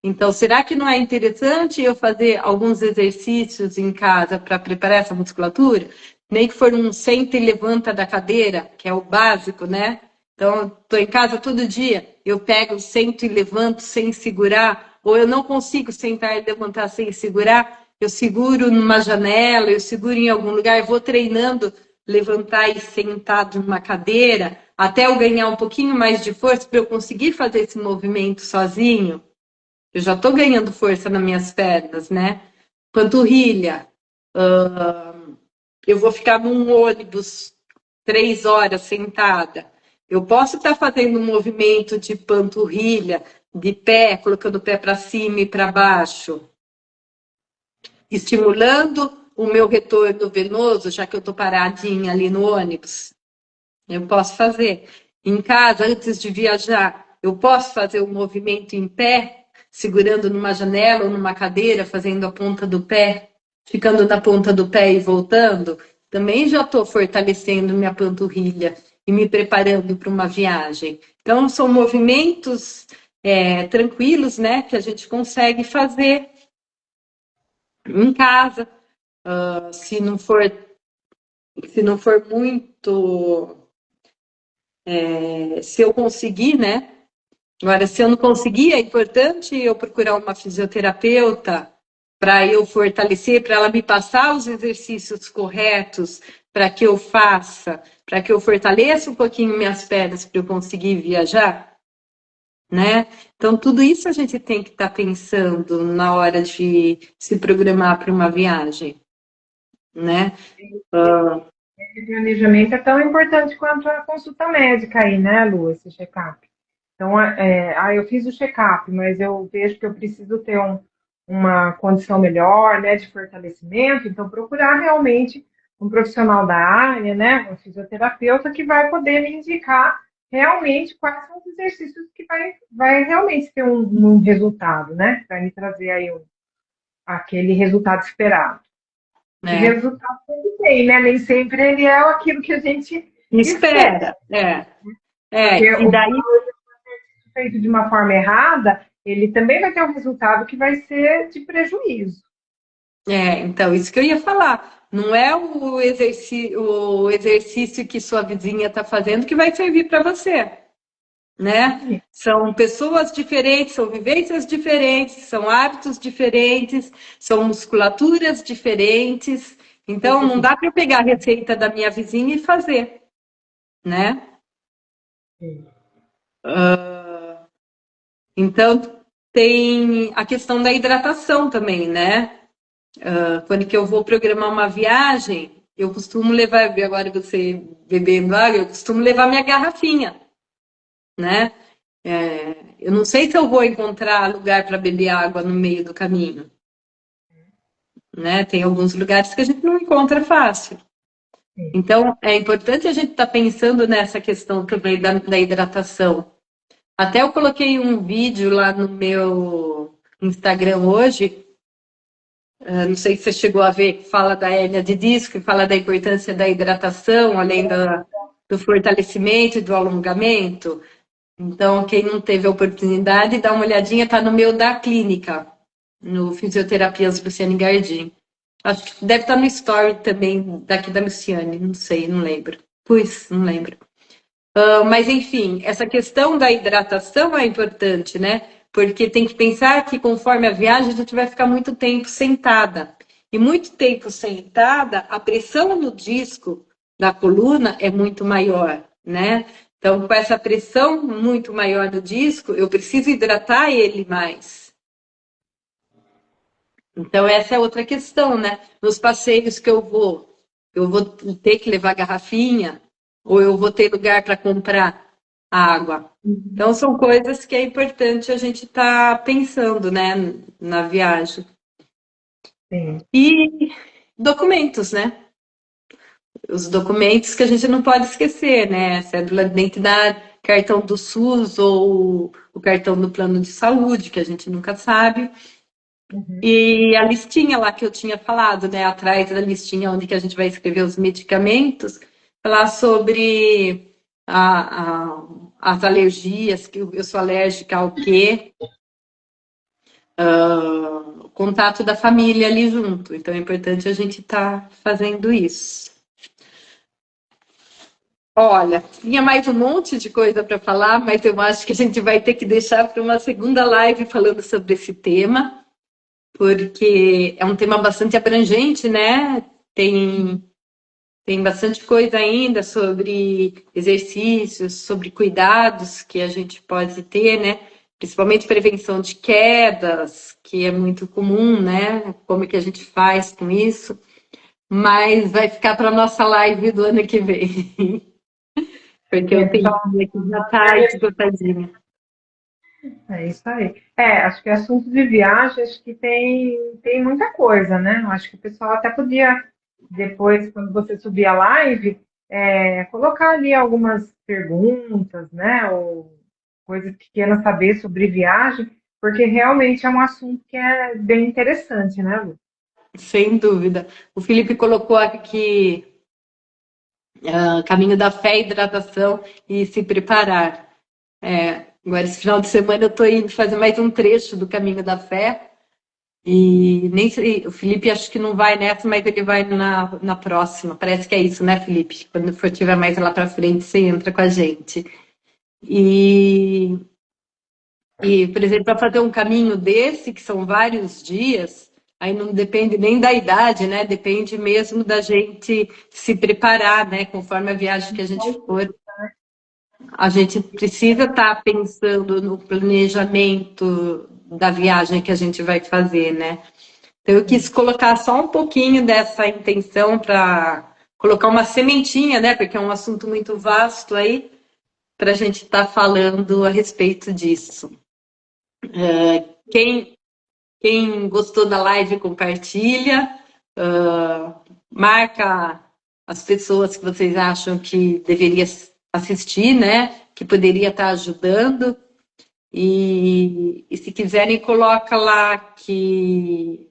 Speaker 1: Então, será que não é interessante eu fazer alguns exercícios em casa para preparar essa musculatura? Nem que for um senta e levanta da cadeira, que é o básico, né? Então, estou em casa todo dia, eu pego, sento e levanto sem segurar, ou eu não consigo sentar e levantar sem segurar, eu seguro numa janela, eu seguro em algum lugar, eu vou treinando levantar e sentar de uma cadeira, até eu ganhar um pouquinho mais de força para eu conseguir fazer esse movimento sozinho. Eu já estou ganhando força nas minhas pernas, né? Panturrilha. Eu vou ficar num ônibus 3 horas sentada. Eu posso estar fazendo um movimento de panturrilha, de pé, colocando o pé para cima e para baixo, estimulando o meu retorno venoso, já que eu estou paradinha ali no ônibus. Eu posso fazer. Em casa, antes de viajar, eu posso fazer um movimento em pé, segurando numa janela ou numa cadeira, fazendo a ponta do pé, ficando na ponta do pé e voltando. Também já estou fortalecendo minha panturrilha e me preparando para uma viagem. Então, são movimentos tranquilos, né, que a gente consegue fazer em casa. Se não for muito, se eu conseguir, né? Agora, se eu não conseguir, é importante eu procurar uma fisioterapeuta para eu fortalecer, para ela me passar os exercícios corretos para que eu faça, para que eu fortaleça um pouquinho minhas pernas para eu conseguir viajar, né? Então, tudo isso a gente tem que estar pensando na hora de se programar para uma viagem, né?
Speaker 2: Esse planejamento é tão importante quanto a consulta médica aí, né, Lu, esse check-up. Então, eu fiz o check-up, mas eu vejo que eu preciso ter uma condição melhor, né, de fortalecimento, então procurar realmente um profissional da área, né, um fisioterapeuta que vai poder me indicar realmente quais são os exercícios que vai realmente ter um resultado, né, vai me trazer aí aquele resultado esperado. E
Speaker 1: É.
Speaker 2: resultado ele tem, né, nem sempre ele é aquilo que a gente espera.
Speaker 1: Espera,
Speaker 2: Porque
Speaker 1: e
Speaker 2: o
Speaker 1: daí
Speaker 2: feito de uma forma errada, ele também vai ter um resultado que vai ser de prejuízo.
Speaker 1: então, isso que eu ia falar. Não é o exercício que sua vizinha está fazendo que vai servir para você, né? São pessoas diferentes, são vivências diferentes, são hábitos diferentes, são musculaturas diferentes. Então, não dá para eu pegar a receita da minha vizinha e fazer, né? Então, tem a questão da hidratação também, né? Quando que eu vou programar uma viagem, eu costumo levar, agora você bebendo água, eu costumo levar minha garrafinha, né? Eu não sei se eu vou encontrar lugar para beber água no meio do caminho, né? Tem alguns lugares que a gente não encontra fácil. Então, é importante a gente estar pensando nessa questão também da hidratação. Até eu coloquei um vídeo lá no meu Instagram hoje, não sei se você chegou a ver, que fala da hérnia de disco, que fala da importância da hidratação, além do fortalecimento e do alongamento. Então, quem não teve a oportunidade, dá uma olhadinha, está no meu da clínica, no Fisioterapias Luciane Gardim. Acho que deve estar no story também daqui da Luciane, não sei, não lembro. Não lembro. Mas, enfim, essa questão da hidratação é importante, né? Porque tem que pensar que conforme a viagem a gente vai ficar muito tempo sentada. E muito tempo sentada, a pressão no disco da coluna é muito maior, né? Então, com essa pressão muito maior no disco, eu preciso hidratar ele mais. Então, essa é outra questão, né? Nos passeios que eu vou ter que levar garrafinha, ou eu vou ter lugar para comprar água. Então, são coisas que é importante a gente estar pensando, né, na viagem.
Speaker 2: Sim.
Speaker 1: E documentos, né? Os documentos que a gente não pode esquecer, né? Cédula de identidade, cartão do SUS ou o cartão do plano de saúde, que a gente nunca sabe. E a listinha lá que eu tinha falado, né? Atrás da listinha onde que a gente vai escrever os medicamentos, falar sobre as alergias, que eu sou alérgica ao quê, o contato da família ali junto. Então é importante a gente estar fazendo isso. Olha, tinha mais um monte de coisa para falar, mas eu acho que a gente vai ter que deixar para uma segunda live falando sobre esse tema, porque é um tema bastante abrangente, né? Tem bastante coisa ainda sobre exercícios, sobre cuidados que a gente pode ter, né? Principalmente prevenção de quedas, que é muito comum, né? Como é que a gente faz com isso? Mas vai ficar para a nossa live do ano que vem. Porque eu tenho que já tá esgotadinha.
Speaker 2: É isso aí. Acho que assunto de viagem, acho que tem muita coisa, né? Acho que o pessoal até podia, depois, quando você subir a live, colocar ali algumas perguntas, né? Ou coisas que queiram saber sobre viagem, porque realmente é um assunto que é bem interessante, né, Lu?
Speaker 1: Sem dúvida. O Felipe colocou aqui caminho da fé, hidratação e se preparar. Agora, esse final de semana, eu estou indo fazer mais um trecho do caminho da fé. E nem sei, o Felipe acho que não vai nessa, mas ele vai na próxima. Parece que é isso, né, Felipe? Quando for tiver mais lá para frente, você entra com a gente. E, por exemplo, para fazer um caminho desse, que são vários dias, aí não depende nem da idade, né? Depende mesmo da gente se preparar, né? Conforme a viagem que a gente for. A gente precisa estar pensando no planejamento da viagem que a gente vai fazer, né? Então, eu quis colocar só um pouquinho dessa intenção para colocar uma sementinha, né? Porque é um assunto muito vasto aí, para a gente estar falando a respeito disso. Quem gostou da live, compartilha, marca as pessoas que vocês acham que deveria assistir, né? Que poderia estar ajudando. E se quiserem, coloca lá que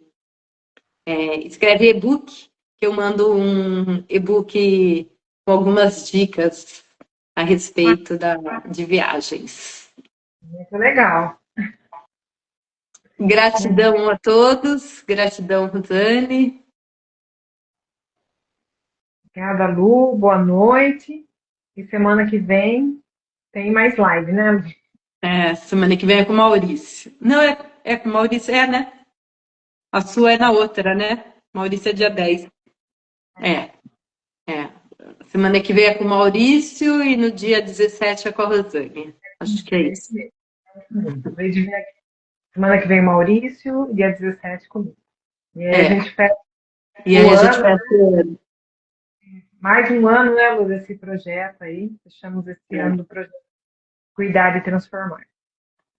Speaker 1: escreve e-book, que eu mando um e-book com algumas dicas a respeito de viagens.
Speaker 2: Muito legal.
Speaker 1: Gratidão a todos, gratidão, Rosane.
Speaker 2: Obrigada, Lu. Boa noite. E semana que vem tem mais live, né, Lu?
Speaker 1: Semana que vem é com o Maurício. Não, é com o Maurício, né? A sua é na outra, né? Maurício é dia 10. É, é. Semana que vem é com o Maurício e no dia 17 é com a Rosane. Acho que é
Speaker 2: É
Speaker 1: isso.
Speaker 2: isso mesmo. Acabei de ver aqui. Semana que vem, Maurício, dia 17 comigo. E aí a
Speaker 1: É.
Speaker 2: gente fecha
Speaker 1: E
Speaker 2: o
Speaker 1: aí a gente
Speaker 2: ano,
Speaker 1: fecha o ano.
Speaker 2: mais um ano, né, Lu, desse projeto aí. Fechamos esse ano do projeto Cuidar e Transformar.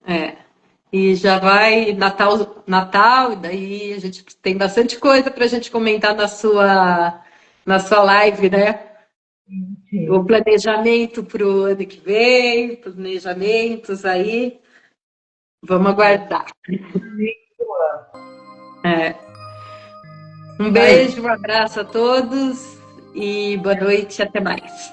Speaker 1: É. E já vai Natal, e daí a gente tem bastante coisa para a gente comentar na sua live, né? O
Speaker 2: Sim.
Speaker 1: planejamento para o ano que vem, planejamentos aí, vamos aguardar. É. Um
Speaker 2: Isso aí.
Speaker 1: beijo, um abraço a todos e boa noite, até mais.